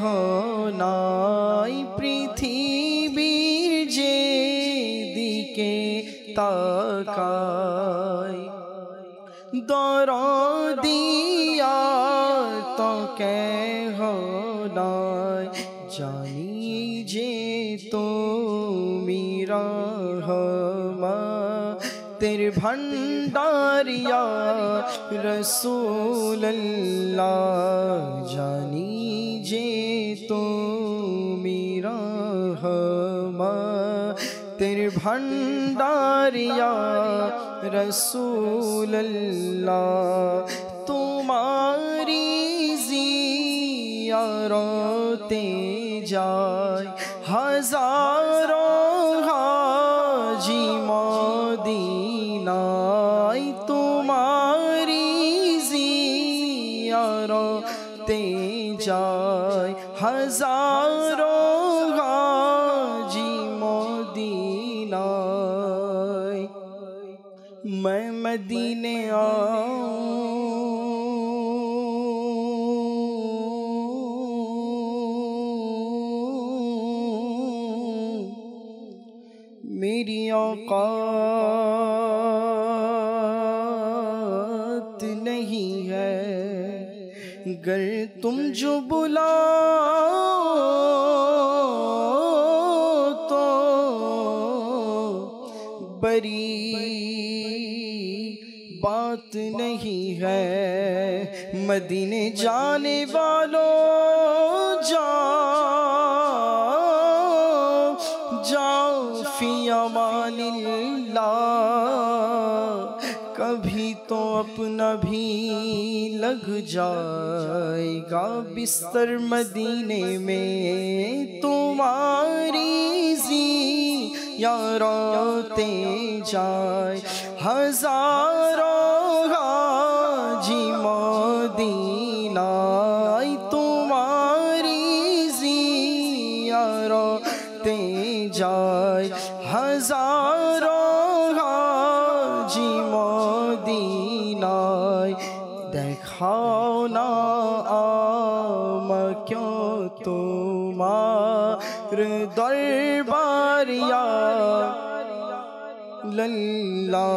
নাই, পৃথিবীর যে দিকে তাকাই দরদি আর তো কেহ নাই, জানি যে তুমি রহমতের ভান্ডার ইয়া রাসূলুল্লাহ, জানি যে তুমি রহমতের ভান্ডার ইয়া রাসূলুল্লাহ। তোমারি জিয়ারতে যায় হাজারো হাজি মদিনায়, তোমারি জিয়ারতে যায় হাজারো হাজি মদিনায়। मैं मदीने मेरी औकात नहीं है, गर तुम जो बुलाओ तो बड़ी बात नहीं है। मदीने जाने वालों जाओ जाओ फी अमानिल्लाह, कभी तो अपना भी लग जाएगा बिस्तर मदीने में। तुम्हारी ज़ियारते जाए हजारों हाजी मदीनाय, तुम्हारी ज़ियारते जाए हजारों हाजी मदीनाय। देखाओ ना क्यों तुम्हार दरबार या लल्ला,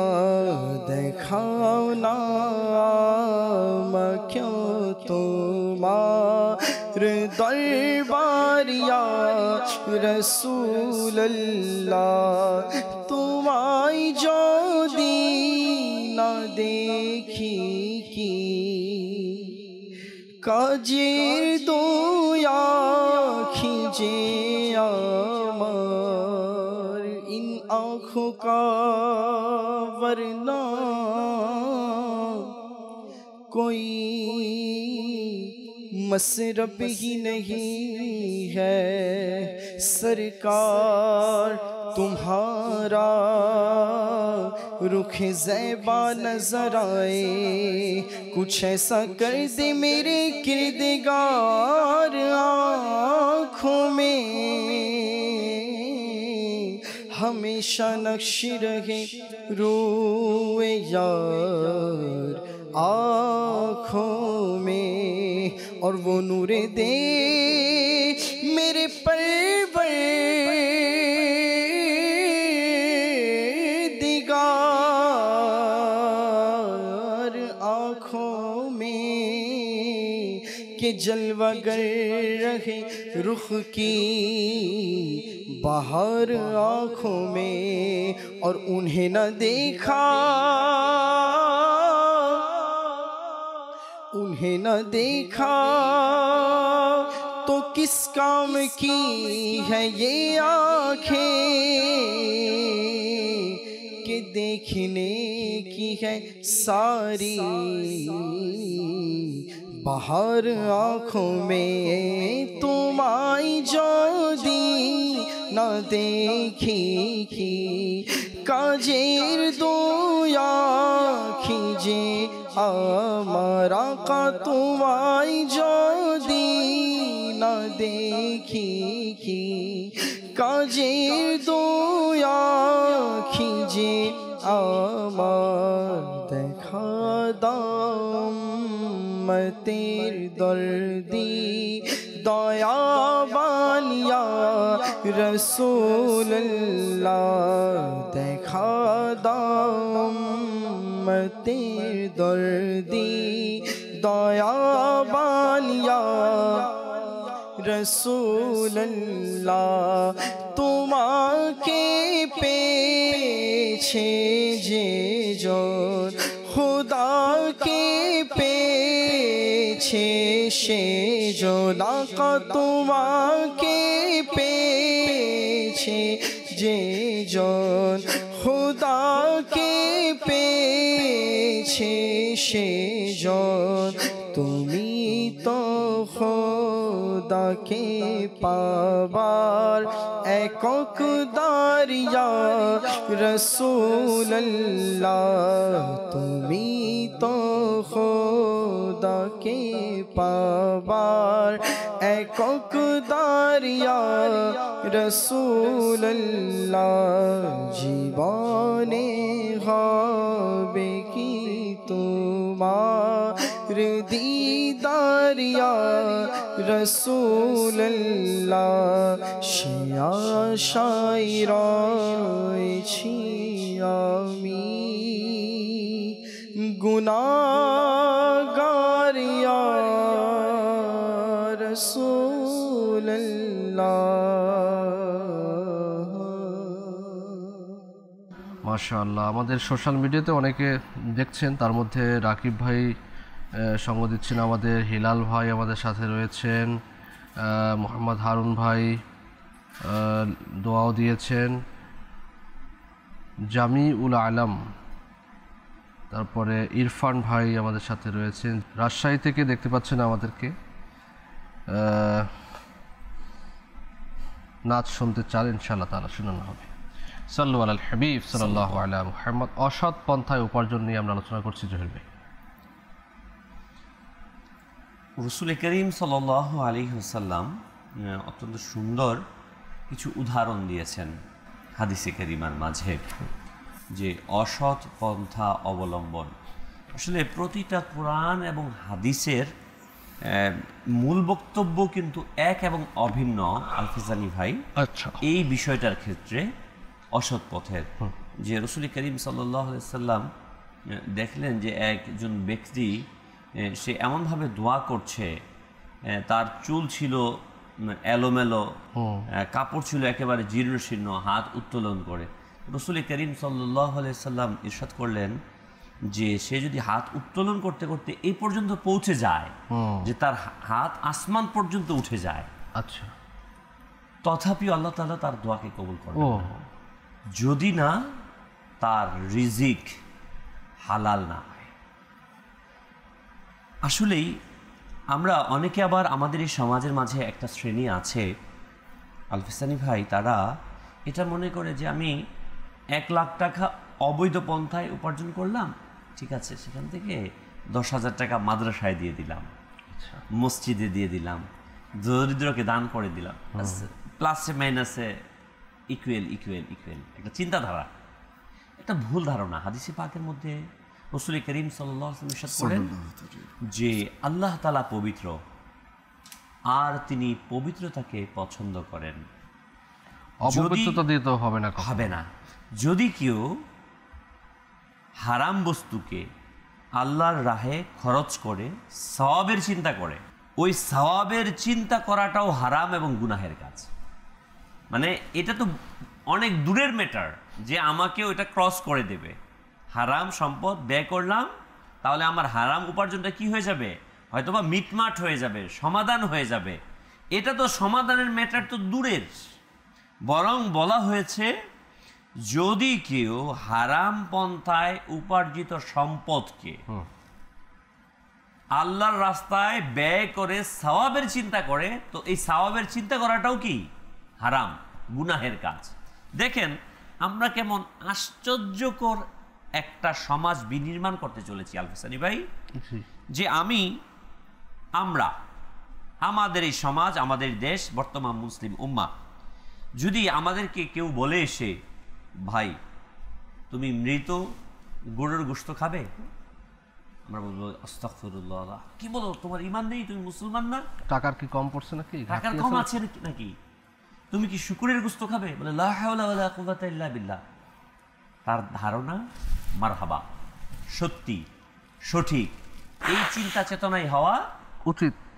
देखाओ ना क्यों तुम्हार दरबार या রসুল্লাহ তোমায় যদি না দেখি কি কাজের দোয়া খিজে আমার इन आँखों का वरना कोई मसरब ही नहीं है सरकार तुम्हारा रुख ज़ैबा नजर आए कुछ ऐसा कर दे मेरे किरदगार आँखों में हमेशा नक्श रहे रोए यार आँखों में और वो नूरे दे मेरे परवरदिगार आँखों में के जलवागर रहे रुख की बाहर आँखों में और उन्हें न देखा उन्हें न देखा तो किस काम की है ये आँखें कि देखने की है सारी बाहर आँखों में तुम्हारी যদি না দেখি কি কাজের দোয়া খিজে আমার আকা তোমায় যদি না দেখি কি কাজের দোয়া খিজে আমার দেখা দাও মতের দর্দি দয়াবান ইয়া রাসূলুল্লাহ দেখা দাও মতের দর্দি দয়াবান ইয়া রাসূলুল্লাহ তোমাকে পেয়েছে যে জন খুদাকে পেয়েছে সে জন আকা তোমাকে পেয়েছে যে জন খুদাকে পেয়েছে সে জন তুমি তো খোদাকে পাবার একক দারিয়া রসুল্লাহ তুমি তো খোদাকে পাবার একক দারিয়া রসুল্লাহ জীবনে হবে কি তোমার দিদার ইয়া রাসূলুল্লাহ সে আশায় রয়েছি আমি গুনাহগার ইয়া রাসূলুল্লাহ। মাশাআল্লাহ, আমাদের সোশ্যাল মিডিয়াতে অনেকে দেখছেন, তার মধ্যে রাকিব ভাই সঙ্গ দিচ্ছেন, আমাদের হিলাল ভাই আমাদের সাথে রয়েছেন, মোহাম্মদ হারুন ভাই দোয়াও দিয়েছেন, জামিউল আলম, তারপরে ইরফান ভাই আমাদের সাথে রয়েছেন, রাজশাহী থেকে দেখতে পাচ্ছেন আমাদেরকে, নাচ শুনতে চান ইনশাআল্লাহ তাআলা শোনানো হবে। সাল্লু আলাল হাবিব সাল্লাল্লাহু আলা মুহাম্মদ। অসৎ পন্থায় উপার্জন নিয়ে আমরা আলোচনা করছি জহির ভাই। রসুল করিম সাল্লাল্লাহু আলাইহি ওয়াসাল্লাম অত্যন্ত সুন্দর কিছু উদাহরণ দিয়েছেন হাদিসে কারিমার মাঝে, যে অসৎ পন্থা অবলম্বন। আসলে প্রতিটা কোরআন এবং হাদিসের মূল বক্তব্য কিন্তু এক এবং অভিন্ন আলফিজানি ভাই। আচ্ছা, এই বিষয়টার ক্ষেত্রে অসৎ পথের, যে রসুল করিম সাল্লাল্লাহু আলাইহি ওয়াসাল্লাম দেখলেন যে একজন ব্যক্তি সে এমনভাবে দোয়া করছে, তার চুল ছিল এলোমেলো, কাপড় ছিল একেবারে জীর্ণ শীর্ণ, হাত উত্তোলন করে। রাসূল করিম সাল্লাল্লাহু আলাইহি সাল্লাম ইরশাদ করলেন যে সে যদি হাত উত্তোলন করতে করতে এই পর্যন্ত পৌঁছে যায় যে তার হাত আসমান পর্যন্ত উঠে যায়, আচ্ছা, তথাপি আল্লাহ তাআলা তার দোয়াকে কবুল করবেন না, যদি না তার রিজিক হালাল না হয়। আসলেই আমরা অনেকে আবার আমাদের এই সমাজের মাঝে একটা শ্রেণী আছে আলফিসানি ভাই, তারা এটা মনে করে যে আমি 1 লাখ টাকা অবৈধ পন্থায় উপার্জন করলাম, ঠিক আছে, সেখান থেকে 10,000 টাকা মাদ্রাসায় দিয়ে দিলাম, মসজিদে দিয়ে দিলাম, দরিদ্রকে দান করে দিলাম, প্লাসে মাইনাসে ইকুয়াল ইকুয়াল ইকুয়াল, একটা চিন্তাধারা, একটা ভুল ধারণা। হাদিসে পাকের মধ্যে রাসূল করিম সাল্লাল্লাহু আলাইহি ওয়াসাল্লাম ইরশাদ করেন যে আল্লাহ তাআলা পবিত্র, আর তিনি পবিত্রতাকে পছন্দ করেন। অপবিত্রতা দিয়ে তো হবে না। যদি কেউ হারাম বস্তুকে আল্লাহর রাহে খরচ করে সওয়াবের চিন্তা করে, ওই সওয়াবের চিন্তা করাটাও হারাম এবং গুনাহের কাজ। মানে এটা তো অনেক দূরের ম্যাটার যে আমাকে ওইটা ক্রস করে দেবে। হারাম সম্পদ ব্যয় করলাম, তাহলে আমার হারাম উপার্জনটা কি হয়ে যাবে, হয়তোবা মিটমাট হয়ে যাবে, সমাধান হয়ে যাবে। এটা তো সমাধানের ম্যাটার তো দূরের। বরং বলা হয়েছে যদি কেউ হারাম পন্থায় উপার্জিত সম্পদকে আল্লাহর রাস্তায় ব্যয় করে সওয়াবের চিন্তা করে, তো এই সওয়াবের চিন্তা করাটাও কি হারাম, গুনাহের কাজ। দেখেন আমরা কেমন আশ্চর্যকর একটা সমাজ বিনির্মাণ করতে চলেছি আলফিসানি ভাই, যে আমরা আমাদের এই সমাজ, আমাদের দেশ, বর্তমান মুসলিম উম্মাহ, যদি আমাদেরকে কেউ বলে এসে ভাই তুমি মৃত গরুর গোশত খাবে, আমরা বলবো আস্তাগফিরুল্লাহ, কি বলো তোমার ঈমান নেই, তুমি মুসলমান না, টাকার কি কম পড়ছে নাকি, টাকার কম আছে নাকি, তুমি কি শুকরের গোশত খাবে, বলে লা হাওলা ওয়ালা কুওয়াতা ইল্লা বিল্লাহ। তার ধারণা মারহাবা, সত্যি, সঠিক, এই চিন্তা চেতনায় হওয়া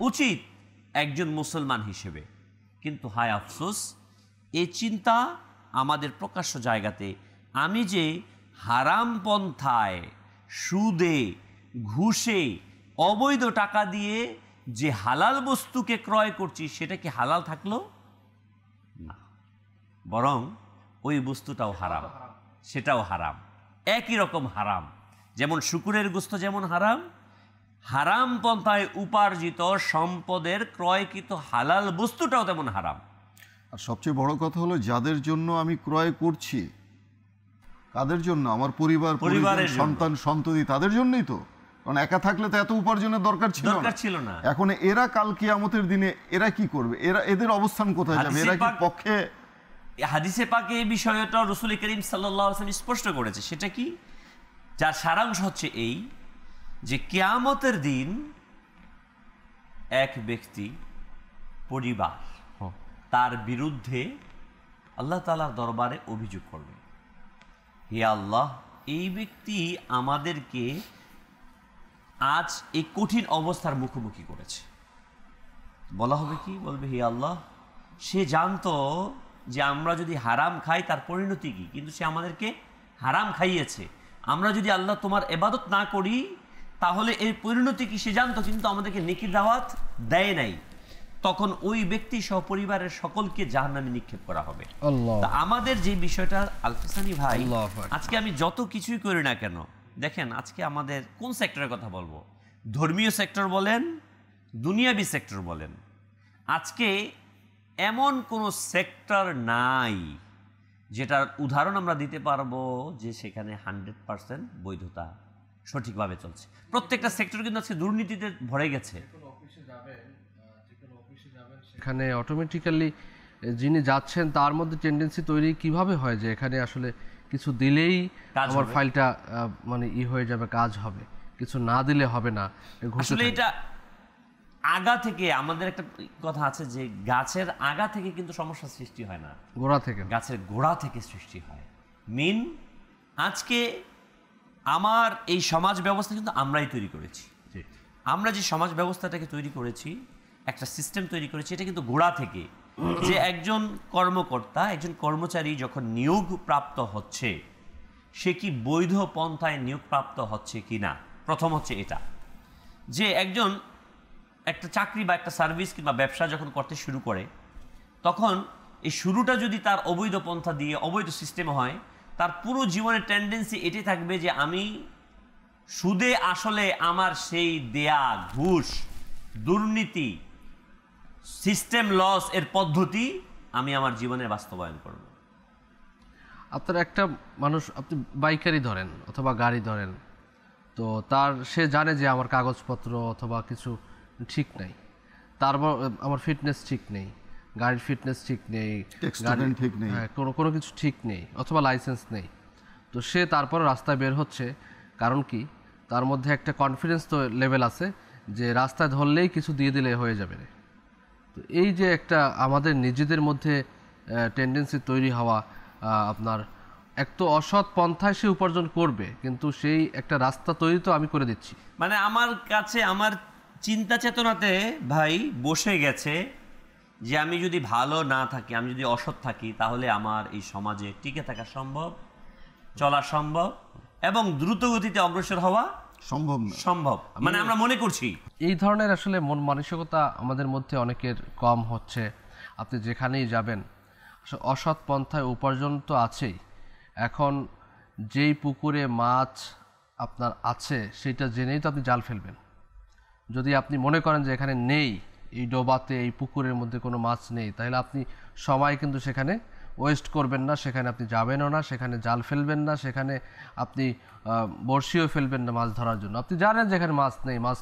উচিত একজন মুসলমান হিসেবে। কিন্তু হায় আফসোস, এই চিন্তা আমাদের প্রকাশ্য জায়গাতে, আমি যে হারাম পন্থায় সুদে ঘুষে অবৈধ টাকা দিয়ে যে হালাল বস্তুকে ক্রয় করছি, সেটা কি হালাল থাকলো না, বরং ওই বস্তুটাও হারাম, সেটাও হারাম, একই রকম হারাম। যেমন শুকুরের গোশত যেমন হারাম, হারাম পন্থায় উপার্জিত সম্পদের ক্রয়কৃত হালাল বস্তুটাও তেমন হারাম। আর সবচেয়ে বড় কথা হলো যাদের জন্য আমি ক্রয় করছি, কাদের জন্য, আমার পরিবারের সন্তান সন্ততি, তাদের জন্যই তো। কারণ একা থাকলে তো এত উপার্জনের দরকার ছিল না। এখন এরা কাল কিয়ামতের দিনে এরা কি করবে, এদের অবস্থান কোথায় যাবে, এরা কি পক্ষে? হাদিসে পাকে এই বিষয়টা রাসূল করিম সাল্লাল্লাহু আলাইহি ওয়াসাল্লাম স্পষ্ট করেছে। সেটা কি, যার সারাংশ হচ্ছে এই যে কিয়ামতের দিন এক ব্যক্তি পরিবার তার বিরুদ্ধে আল্লাহ তাআলার দরবারে অভিযোগ করবে, হে আল্লাহ, এই ব্যক্তি আমাদেরকে আজ এই কঠিন অবস্থার মুখোমুখি করেছে। বলা হবে কি, বলবে হে আল্লাহ, সে জানতো যে আমরা যদি হারাম খাই তার পরিণতি কি, কিন্তু সে আমাদেরকে হারাম খাইয়েছে। আমরা যদি আল্লাহ তোমার ইবাদত না করি তাহলে এর পরিণতি কি সে জানতো, কিন্তু আমাদেরকে নেকির দাওয়াত দেয় নাই। তখন ওই ব্যক্তি সহ পরিবারের সকলকে জাহান্নামে নিক্ষেপ করা হবে। তা আমাদের যে বিষয়টা আলফিসানি ভাই, আজকে আমি যত কিছুই করি না কেন, দেখেন আজকে আমাদের কোন সেক্টরের কথা বলবো, ধর্মীয় সেক্টর বলেন, দুনিয়াবি সেক্টর বলেন, আজকে এমন কোনো সেক্টর নাই যেটার উদাহরণ আমরা দিতে পারবো যে সেখানে 100% বৈধতা সঠিকভাবে চলছে। প্রত্যেকটা সেক্টর কিন্তু আজকে দুর্নীতিতে ভরে গেছে। এখানে অটোমেটিক্যালি যিনি যাচ্ছেন তার মধ্যে টেন্ডেন্সি তৈরি কিভাবে হয় যে এখানে আসলে কিছু দিলেই আমার ফাইলটা মানে হয়ে যাবে, কাজ হবে, কিছু না দিলে হবে না। আসলে এটা আগা থেকে আমাদের একটা কথা আছে যে গাছের আগা থেকে কিন্তু সমস্যা সৃষ্টি হয় না, গোড়া থেকে, গাছের গোড়া থেকে সৃষ্টি হয়। মিন আজকে আমার এই সমাজ ব্যবস্থা কিন্তু আমরাই তৈরি করেছি। আমরা যে সমাজ ব্যবস্থাটাকে তৈরি করেছি, একটা সিস্টেম তৈরি করেছে, এটা কিন্তু গোড়া থেকে, যে একজন কর্মকর্তা, একজন কর্মচারী যখন নিয়োগ প্রাপ্ত হচ্ছে, সে কি বৈধ পন্থায় নিয়োগপ্রাপ্ত হচ্ছে কি না। প্রথম হচ্ছে এটা, যে একজন একটা চাকরি বা একটা সার্ভিস কিংবা ব্যবসা যখন করতে শুরু করে, তখন এই শুরুটা যদি তার অবৈধ পন্থা দিয়ে অবৈধ সিস্টেম হয়, তার পুরো জীবনের টেন্ডেন্সি এটাই থাকবে যে আমি সুদে আসলে আমার সেই দেয়া ঘুষ, দুর্নীতি, সিস্টেম লস এর পদ্ধতি আমি আমার জীবনে বাস্তবায়ন করব। আপনার একটা মানুষ, আপনি বাইকারই ধরেন অথবা গাড়ি ধরেন, তো সে জানে যে আমার কাগজপত্র অথবা কিছু ঠিক নাই, তারপর আমার ফিটনেস ঠিক নেই, গাড়ির ফিটনেস ঠিক নেই, ঠিক নেই, হ্যাঁ, কোনো কিছু ঠিক নেই অথবা লাইসেন্স নেই, তো সে তারপর রাস্তায় বের হচ্ছে। কারণ কি, তার মধ্যে একটা কনফিডেন্স তো লেভেল আছে যে রাস্তায় ধরলেই কিছু দিয়ে দিলে হয়ে যাবে। তো এই যে একটা আমাদের নিজেদের মধ্যে টেন্ডেন্সি তৈরি হওয়া, আপনার এক তো অসৎ পন্থায় সে উপার্জন করবে, কিন্তু সেই একটা রাস্তা তৈরি তো আমি করে দিচ্ছি। মানে আমার কাছে, আমার চিন্তা চেতনাতে ভাই বসে গেছে যে আমি যদি ভালো না থাকি, আমি যদি অসৎ থাকি, তাহলে আমার এই সমাজে টিকে থাকা সম্ভব, চলা সম্ভব এবং দ্রুত গতিতে অগ্রসর হওয়া সম্ভব। মানে আমরা মনে করছি এই ধরনের আসলে মন মানসিকতা আমাদের মধ্যে অনেকের কম হচ্ছে। আপনি যেখানেই যাবেন, অসৎ পন্থায় উপার্জন তো আছেই। এখন যেই পুকুরে মাছ আপনার আছে সেটা জেনেই তো আপনি জাল ফেলবেন। যদি আপনি মনে করেন যে এখানে নেই, এই ডোবাতে, এই পুকুরের মধ্যে কোনো মাছ নেই, তাহলে আপনি সময় কিন্তু সেখানে ওয়েস্ট করবেন না, সেখানে আপনি যাবেনও না, সেখানে জাল ফেলবেন না, সেখানে আপনি বড়শিও ফেলবেন না মাছ ধরার জন্য। আপনি জানেন যে এখানে মাছ নেই, মাছ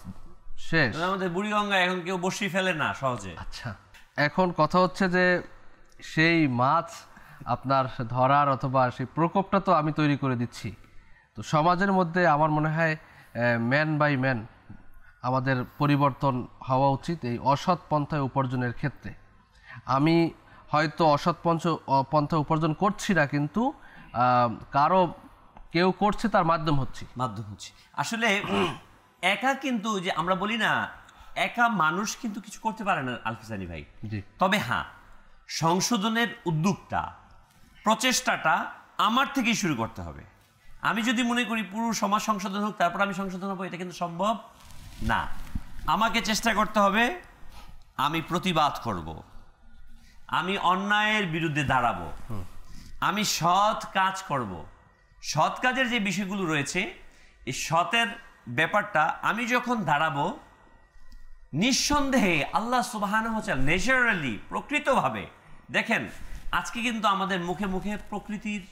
শেষ। আমাদের বুড়িগঙ্গা এখন কেউ বড়শি ফেলে না সহজে। আচ্ছা, এখন কথা হচ্ছে যে সেই মাছ আপনার ধরার অথবা সেই প্রকোপটা তো আমি তৈরি করে দিচ্ছি। তো সমাজের মধ্যে আমার মনে হয় ম্যান বাই ম্যান আমাদের পরিবর্তন হওয়া উচিত এই অসৎ পন্থায় উপার্জনের ক্ষেত্রে। আমি হয়তো অসৎ পন্থা উপার্জন করছি না, কিন্তু কেউ করছে, তার মাধ্যম হচ্ছে। আসলে একা কিন্তু, যে আমরা বলি না একা মানুষ কিন্তু কিছু করতে পারে না আলফিসানি ভাই। তবে হ্যাঁ, সংশোধনের উদ্যোগটা, প্রচেষ্টাটা আমার থেকেই শুরু করতে হবে। আমি যদি মনে করি পুরো সমাজ সংশোধন হোক তারপর আমি সংশোধন হবো, এটা কিন্তু সম্ভব না। আমাকে চেষ্টা করতে হবে, আমি প্রতিবাদ করব, আমি অন্যায়ের বিরুদ্ধে দাঁড়াবো, আমি সৎ কাজ করব। সৎ কাজের যে বিষয়গুলো রয়েছে, এই সতের ব্যাপারটা আমি যখন দাঁড়াবো, নিঃসন্দেহে আল্লাহ সুবহানাহু ওয়া তাআলা ন্যাচারালি, প্রকৃতভাবে, দেখেন আজকে কিন্তু আমাদের মুখে মুখে প্রকৃতির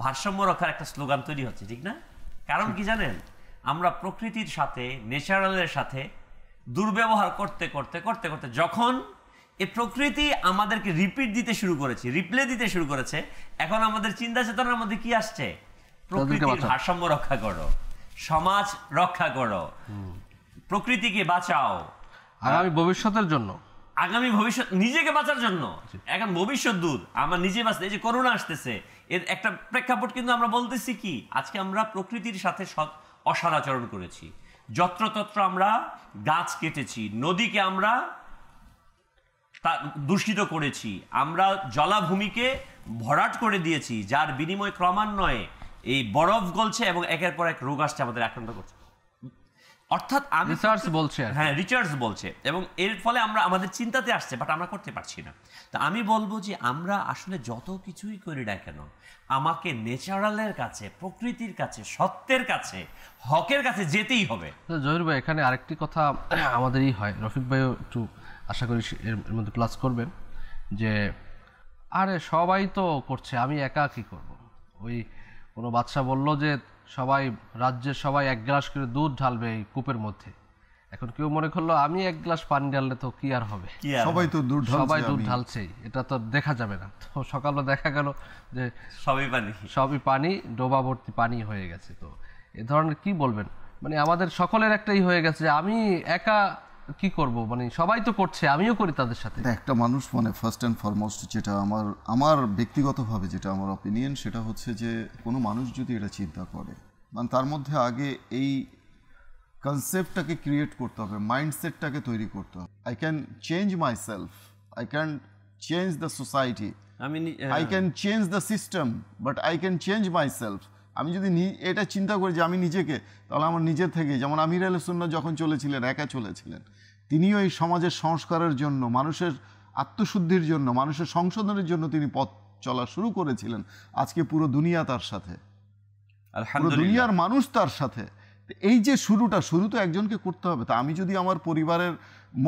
ভারসাম্য রক্ষার একটা স্লোগান তৈরি হচ্ছে, ঠিক না? কারণ কি জানেন, আমরা প্রকৃতির সাথে, ন্যাচারালের সাথে দুর্ব্যবহার করতে করতে করতে করতে যখন এই প্রকৃতি আমাদেরকে রিপিট দিতে শুরু করেছে, রিপ্লে দিতে শুরু করেছে, এখন আমাদের চিন্তা চেতনার মধ্যে কি আসছে? প্রকৃতির ভারসাম্য রক্ষা করো, সমাজ রক্ষা করো, প্রকৃতিকে বাঁচাও আগামী ভবিষ্যতের জন্য, আগামী ভবিষ্যৎ, নিজেকে বাঁচার জন্য। এখন ভবিষ্যৎ দূর, আমরা নিজে বাঁচতে, এই যে করোনা আসতেছে, এর একটা প্রেক্ষাপট কিন্তু আমরা বলতেছি কি, আজকে আমরা প্রকৃতির সাথে অসদাচরণ করেছি, যত্রতত্র আমরা গাছ কেটেছি, নদীকে আমরা দূষিত করেছি, আমরা জলাভূমিকে ভরাট করে দিয়েছি, যার বিনিময় ক্রমান্বয়ে এই বরফ গলছে এবং একের পর এক রোগ আসছে, আমাদের আক্রান্ত করছে। অর্থাৎ রিসার্চ বলছে, এবং এর ফলে আমরা আমাদের চিন্তাতে আসছে, বাট আমরা করতে পারছি না। তা আমি বলবো যে আমরা আসলে যত কিছুই করি না কেন, আমাকে ন্যাচারালের কাছে, প্রকৃতির কাছে, সত্যের কাছে, হকের কাছে যেতেই হবে। জহির ভাই, এখানে আরেকটি কথা আমাদেরই হয়, রফিক ভাইও একটু আশা করি এর মধ্যে প্লাস করবেন, যে আরে সবাই তো করছে, আমি একা কি করব। ওই কোনো বাদশা বলল যে সবাই, রাজ্যের সবাই এক গ্লাস করে দুধ ঢালবে এই কূপের মধ্যে। এখন কেউ মনে করলো আমি এক গ্লাস পানি ঢাললে তো কি আর হবে, সবাই তো দুধ ঢালছেই, এটা তো দেখা যাবে না। তো সকালবেলা দেখা গেল যে সবই পানি, ডোবা ভর্তি পানি হয়ে গেছে। তো এ ধরনের কি বলবেন, মানে আমাদের সকলের একটাই হয়ে গেছে যে আমি একা কি করব, মানে সবাই তো করছে, আমিও করি তাদের সাথে। একটা মানুষ, মানে ফার্স্ট অ্যান্ড ফরমোস্ট যেটা আমার ব্যক্তিগতভাবে যেটা আমার অপিনিয়ন, সেটা হচ্ছে যে কোনো মানুষ যদি এটা চিন্তা করে, মানে তার মধ্যে আগে এই কনসেপ্টটাকে ক্রিয়েট করতে হবে, মাইন্ডসেটটাকে তৈরি করতে হবে। I can change my self, I can change the society, I can change the system, but I can change my self. আমি যদি এটা চিন্তা করি যে আমি নিজেকে, তাহলে আমার নিজের থেকে, যেমন আমির আহলে সুন্নাহ যখন চলেছিলেন, একা চলেছিলেন, তিনিও এই সমাজের সংস্কারের জন্য, মানুষের আত্মশুদ্ধির জন্য, মানুষের সংশোধনের জন্য তিনি পথ চলা শুরু করেছিলেন। আজকে পুরো দুনিয়া তার সাথে, পুরো দুনিয়ার মানুষ তার সাথে। এই যে শুরু তো একজনকে করতে হবে। তা আমি যদি আমার পরিবারের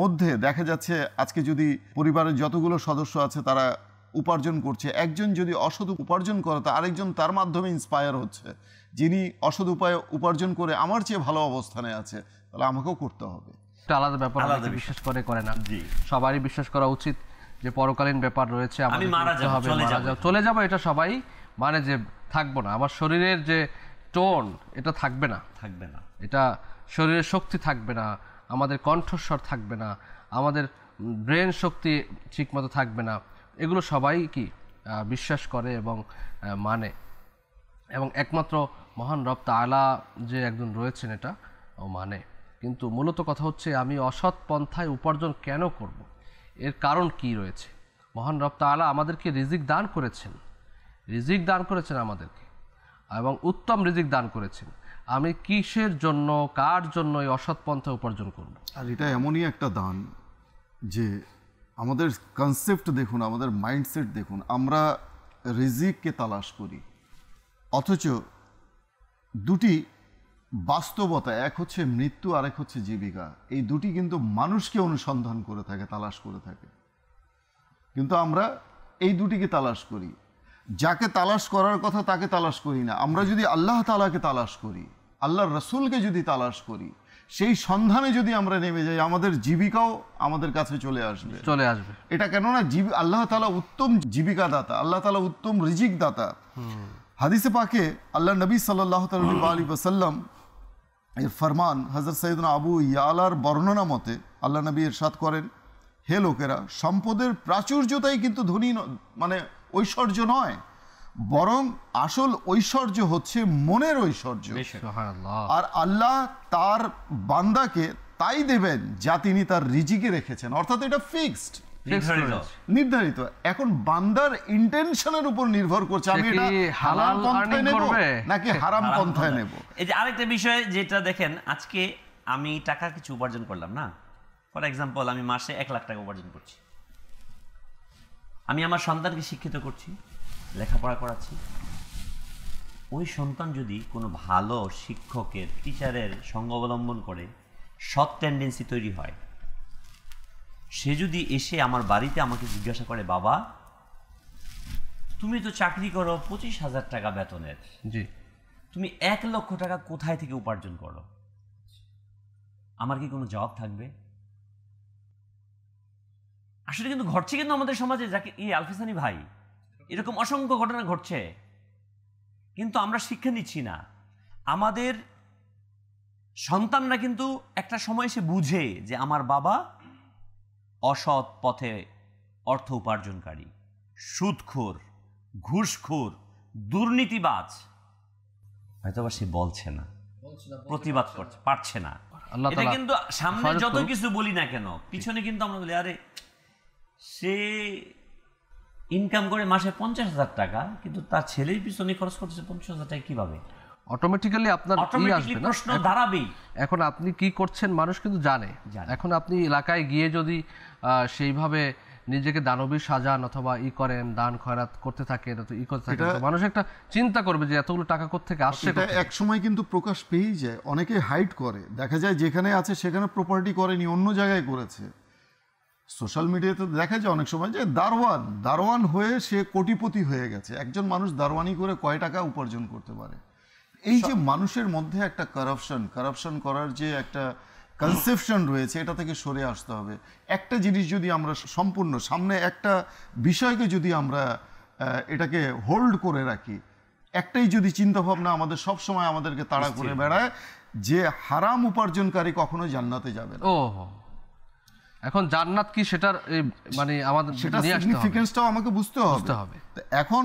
মধ্যে দেখা যাচ্ছে আজকে যদি পরিবারের যতগুলো সদস্য আছে তারা উপার্জন করছে, একজন যদি অসৎ উপার্জন করে তো আরেকজন তার মাধ্যমে ইন্সপায়ার হচ্ছে, যিনি অসৎ উপায়ে উপার্জন করে আমার চেয়ে ভালো অবস্থানে আছে, তাহলে আমাকেও করতে হবে। একটা আলাদা ব্যাপার, বিশ্বাস করে না, সবারই বিশ্বাস করা উচিত যে পরকালীন ব্যাপার রয়েছে, আমি মারা যাব, চলে যাব, এটা সবাই মানে যে থাকবো না, আমার শরীরের যে টোন এটা থাকবে না, এটা শরীরের শক্তি থাকবে না, আমাদের কণ্ঠস্বর থাকবে না, আমাদের ব্রেন শক্তি ঠিকমতো থাকবে না, এগুলো সবাই কি বিশ্বাস করে এবং মানে, এবং একমাত্র মহান রব তাআলা যে একজন রয়েছেন এটা মানে। কিন্তু মূলত কথা হচ্ছে আমি অসৎ পন্থায় উপার্জন কেন করব, এর কারণ কি রয়েছে? মহান রব তাআলা আমাদেরকে রিজিক দান করেছেন আমাদেরকে, এবং উত্তম রিজিক দান করেছেন। আমি কিসের জন্য, কার জন্য এই অসৎ পন্থায় উপার্জন করব? আর এটা এমনই একটা দান যে আমাদের কনসেপ্ট দেখুন, আমাদের মাইন্ডসেট দেখুন, আমরা রিজিককে তালাশ করি, অথচ দুটি বাস্তবতা, এক হচ্ছে মৃত্যু, আরেক হচ্ছে জীবিকা। এই দুটি কিন্তু মানুষকে অনুসন্ধান করে থাকে, তালাশ করে থাকে, কিন্তু আমরা এই দুটিকে তালাশ করি। যাকে তালাশ করার কথা তাকে তালাশ করি না। আমরা যদি আল্লাহ তাআলাকে তালাশ করি, আল্লাহর রাসূলকে যদি তালাশ করি, সেই সন্ধানে যদি আমরা নেমে যাই, আমাদের জীবিকাও আমাদের কাছে চলে আসবে। এটা কেননা আল্লাহ তাআলা উত্তম জীবিকা দাতা, আল্লাহ তাআলা উত্তম রিজিক দাতা। হাদিসে পাকে আল্লাহ নবী সাল্লাল্লাহু আলাইহি ওয়াসাল্লাম এর ফরমান, হযরত সাইয়েদনা আবু ইয়ালার বর্ণনা মতে আল্লাহ নবী ইরশাদ করেন, হে লোকেরা, সম্পদের প্রাচুর্যতাই কিন্তু ধনী মানে ঐশ্বর্য নয়, বরং আসল ঐশ্বর্য হচ্ছে মনের ঐশ্বর্য। আর আল্লাহ তার বান্দাকে তাই দেবেন যা তিনি তার রিজিকে রেখেছেন, অর্থাৎ এটা ফিক্সড, নির্ধারিত। এখন বান্দার ইন্টেনশনের উপর নির্ভর করছে আমি এটা হালাল পন্থায় নেব নাকি হারাম পন্থায় নেব। এই যে আরেকটা বিষয় যেটা দেখেন, আজকে আমি টাকা কিছু উপার্জন করলাম না, ফর এক্সাম্পল আমি মাসে 1 লাখ টাকা উপার্জন করছি, আমি আমার সন্তানকে শিক্ষিত করছি, লেখাপড়া করাচ্ছি। ওই সন্তান যদি কোনো ভালো শিক্ষকের, টিচারের সঙ্গ অবলম্বন করে সৎ টেন্ডেন্সি তৈরি হয়, সে যদি এসে আমার বাড়িতে আমাকে জিজ্ঞাসা করে, বাবা তুমি তো চাকরি করো 25,000 টাকা বেতনের, তুমি 1 লক্ষ টাকা কোথায় থেকে উপার্জন করো, আমার কি কোনো জবাব থাকবে? আসলে কিন্তু ঘটছে কিন্তু আমাদের সমাজে, যাকে আলফিসানি ভাই, এরকম অসংখ্য ঘটনা ঘটছে, কিন্তু আমরা শিক্ষা নিচ্ছি না। আমাদের সন্তানরা কিন্তু একটা সময় এসে বুঝে যে আমার বাবা অসৎ পথে অর্থ উপার্জনকারী, সুদখোর, ঘুষখোর, দুর্নীতিবাজ, হয়তোবা সে বলছে না, প্রতিবাদ করছে, পারছে না। এটা কিন্তু সামনে যত কিছু বলি না কেন, পিছনে কিন্তু আমরা বলি আরে সে ইনকাম করে মাসে 50,000 টাকা, কিন্তু তার ছেলের পিছনে খরচ করতেছে 50,000 টাকা কিভাবে? অটোমেটিক্যালি আপনার কি আসবে না, প্রশ্ন দাঁড়াবেই। এখন আপনি কি করছেন মানুষ কিন্তু জানে। এখন আপনি এলাকায় গিয়ে যদি সেইভাবে নিজেকে দানবী সাজান অথবা করেন, দান খয়রাত করতে থাকেন, মানুষ একটা চিন্তা করবে যে এতগুলো টাকা কোত্থেকে আসছে। এটা এক সময় কিন্তু প্রকাশ পেয়েই যায়, অনেকে হাইড করে, দেখা যায় যেখানে আছে সেখানে প্রপার্টি করেনি, অন্য জায়গায় করেছে। সোশ্যাল মিডিয়াতে দেখা যায় অনেক সময় যে দারোয়ান হয়ে সে কোটিপতি হয়ে গেছে। একজন মানুষ দারোয়ানি করে কয় টাকা উপার্জন করতে পারে? এই যে মানুষের মধ্যে একটা কারাপশন করার যে একটা কনসেপশন রয়েছে, এটা থেকে সরে আসতে হবে। একটা জিনিস যদি আমরা সম্পূর্ণ সামনে, একটা বিষয়কে যদি আমরা এটাকে হোল্ড করে রাখি, একটাই যদি চিন্তাভাবনা আমাদের সব সময় আমাদেরকে তাড়া করে বেড়ায় যে হারাম উপার্জনকারী কখনো জান্নাতে যাবে না। এখন জান্নাত কি সেটার মানে আমাদের সেটা সিগনিফিকেন্সটাও আমাকে বুঝতে হবে। এখন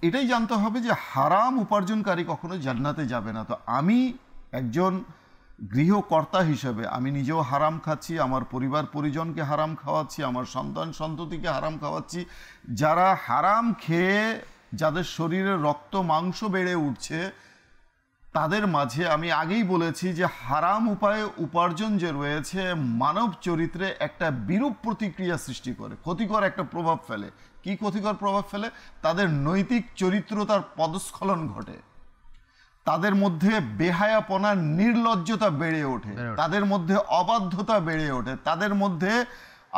এটাই জানতে হবে যে হারাম উপার্জনকারী কখনো জান্নাতে যাবে না। তো আমি একজন গৃহকর্তা হিসেবে আমি নিজেও হারাম খাচ্ছি, আমার পরিবার পরিজনকে হারাম খাওয়াচ্ছি, আমার সন্তান সন্ততিকে হারাম খাওয়াচ্ছি। যারা হারাম খেয়ে যাদের শরীরে রক্ত মাংস বেড়ে উঠছে, তাদের মাঝে আমি আগেই বলেছি যে হারাম উপায়ে উপার্জন যে রয়েছে মানব চরিত্রে একটা বিরূপ প্রতিক্রিয়া সৃষ্টি করে, ক্ষতিকর একটা প্রভাব ফেলে। কি ক্ষতিকর প্রভাব ফেলে? তাদের নৈতিক চরিত্রতার পদস্খলন ঘটে, তাদের মধ্যে বেহায়াপনা, নির্লজ্জতা বেড়ে ওঠে, তাদের মধ্যে অবাধ্যতা বেড়ে ওঠে, তাদের মধ্যে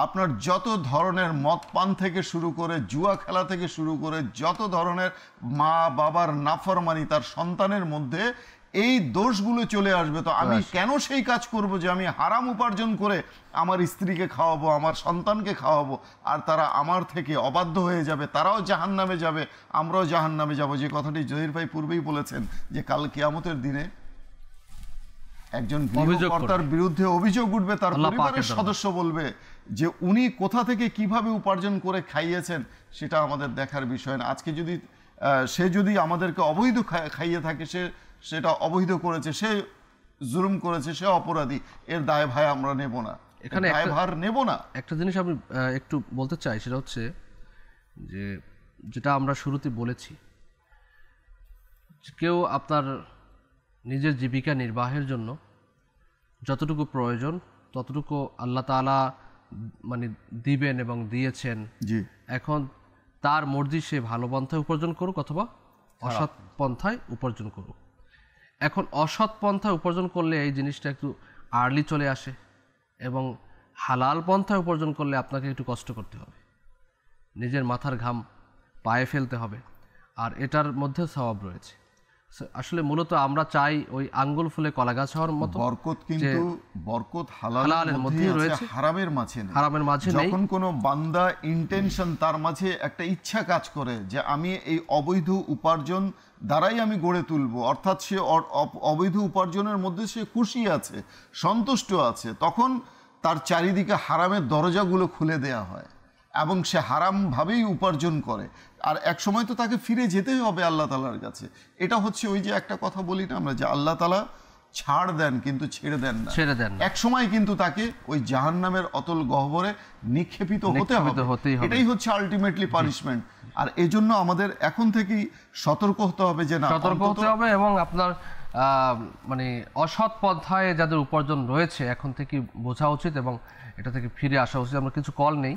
আপনার যত ধরনের মদ পান থেকে শুরু করে জুয়া খেলা থেকে শুরু করে যত ধরনের মা বাবার নাফরমানি তার সন্তানের মধ্যে এই দোষগুলো চলে আসবে। তো আমি কেন সেই কাজ করব যে আমি হারাম উপার্জন করে আমার স্ত্রীকে খাওয়াবো, আমার সন্তানকে খাওয়াবো, আর তারা আমার থেকে অবাধ্য হয়ে যাবে, তারাও জাহান্নামে যাবে, আমরাও জাহান্নামে যাব। যে কথাটি জহির ভাই পূর্বেই বলেছেন যে কাল কিয়ামতের দিনে একজন গৃহকর্তার বিরুদ্ধে অভিযোগ উঠবে, তার পরিবারের সদস্য বলবে যে উনি কোথা থেকে কিভাবে উপার্জন করে খাইয়েছেন, সেটা আমাদের দেখার বিষয় না। আজকে যদি সে যদি আমাদেরকে অবৈধ খাইয়ে থাকে, সেটা অবৈধ করেছে, সে জুলুম করেছে, সে অপরাধী, এর দায় ভাই আমরা নেব না, এখানে দায়ভার নেব না। একটা জিনিস আমি একটু বলতে চাই, সেটা হচ্ছে যে যেটা আমরা শুরুতে বলেছি, কেউ আপনার নিজের জীবিকা নির্বাহের জন্য যতটুকু প্রয়োজন ততটুকু আল্লাহ তাআলা মানে দিবেন এবং দিয়েছেন। এখন তার মর্জি সে ভালো পন্থায় উপার্জন করুক অথবা অসৎ পন্থায় উপার্জন করুক। এখন অসৎ পন্থায় উপার্জন করলে এই জিনিসটা একটু আর্লি চলে আসে, এবং হালাল পন্থায় উপার্জন করলে আপনাকে একটু কষ্ট করতে হবে, নিজের মাথার ঘাম পায়ে ফেলতে হবে, আর এটার মধ্যে সওয়াব রয়েছে। আসলে মূলত আমরা চাই ওই আঙ্গুল ফুলে কলা গাছ হওয়ার মতো বরকত, কিন্তু বরকত হালালের মধ্যে রয়েছে, হারামের মাঝে নেই। হারামের মাঝে নেই। যখন কোনো বান্দা ইন্টেনশন, তার মাঝে একটা ইচ্ছা কাজ করে যে আমি এই অবৈধ উপার্জন দ্বারাই আমি গড়ে তুলব, অর্থাৎ সে অবৈধ উপার্জনের মধ্যে সে খুশি আছে, সন্তুষ্ট আছে, তখন তার চারিদিকে হারামের দরজাগুলো খুলে দেয়া হয় এবং সে হারামভাবেই উপার্জন করে। আর এক সময় তো তাকে ফিরে যেতেই হবে আল্লাহ তাআলার কাছে। এটা হচ্ছে ওই যে একটা কথা বলি না আমরা, যে আল্লাহ তাআলা ছাড় দেন কিন্তু ছেড়ে দেন না, এক সময় কিন্তু তাকে ওই জাহান্নামের অতল গহ্বরে নিক্ষেপিত হতে হবে, এটাই হচ্ছে আলটিমেটলি পানিশমেন্ট। আর এজন্য আমাদের এখন থেকেই সতর্ক হতে হবে, যে না সতর্ক হতে হবে, এবং আপনার মানে অসৎ পন্থায় যাদের উপার্জন রয়েছে এখন থেকে বোঝা উচিত এবং এটা থেকে ফিরে আসা উচিত। আমরা কিছু কল নেই,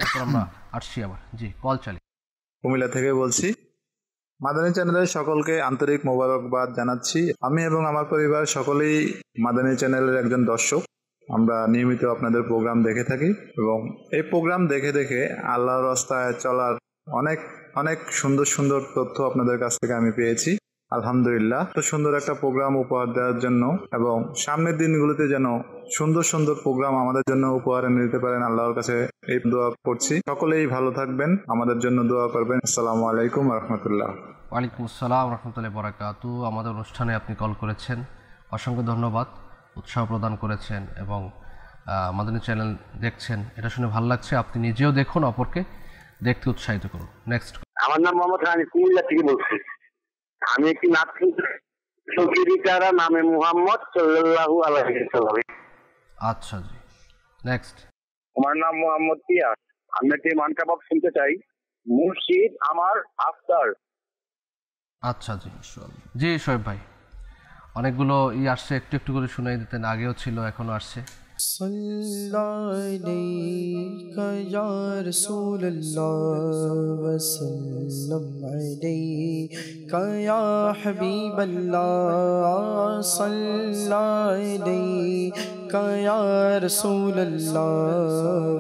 এরপর আমরা আসছি আবার। জি, কল চালি। কুমিল্লা থেকে বলছি। মাদানী চ্যানেলের সকলকে আন্তরিক মোবারকবাদ জানাচ্ছি। আমি এবং আমার পরিবার সকলেই মাদানী চ্যানেলের একজন দর্শক। আমরা নিয়মিত আপনাদের প্রোগ্রাম দেখে থাকি এবং এই প্রোগ্রাম দেখে দেখে আল্লাহর রাস্তায় চলার অনেক অনেক সুন্দর সুন্দর তথ্য আপনাদের কাছ থেকে আমি পেয়েছি। আলহামদুলিল্লাহ, তো সুন্দর একটা প্রোগ্রাম উপহার দেওয়ার জন্য এবং সামনের দিনগুলোতে যেন সুন্দর সুন্দর প্রোগ্রাম আমাদের জন্য উপহার এনে দিতে পারেন, আল্লাহর কাছে এই দোয়া করছি। সকলেই ভালো থাকবেন, আমাদের জন্য দোয়া করবেন। আসসালামু আলাইকুম রহমতুল্লাহ। ওয়ালাইকুম আসসালাম রহমতুল্লাহ বরাকাতু। আমাদের অনুষ্ঠানে আপনি কল করেছেন, অসংখ্য ধন্যবাদ। উৎসাহ প্রদান করেছেন এবং মাদানী চ্যানেল দেখছেন, এটা শুনে ভালো লাগছে। আপনি নিজেও দেখুন, অপরকে দেখতে উৎসাহিত করুন। নেক্সট। আমার নাম মোহাম্মদ রানি, কুমিল্লা থেকে বলছি। আমি একটি নাচ সঙ্গীতারা নামে মুহাম্মদ সাল্লাল্লাহু আলাইহি ওয়াসাল্লাম। আচ্ছা জি, নেক্সট। আমার নাম মোহাম্মদ পিয়াস। আমি একটি মানকাবাব শুনতে চাই, মুর্শিদ আমার আফতার। আচ্ছা জি, জি শোয়েব ভাই, অনেকগুলো আসছে, একটু একটু করে শুনাই দিতেন, আগেও ছিল এখনো আসছে। সাল্লাল্লাহু ইয়া রাসূলুল্লাহ ওয়া সাল্লাম আলাইকা ইয়া হাবিবাল্লাহ, সাল্লাল্লাহু ইয়া রাসূলুল্লাহ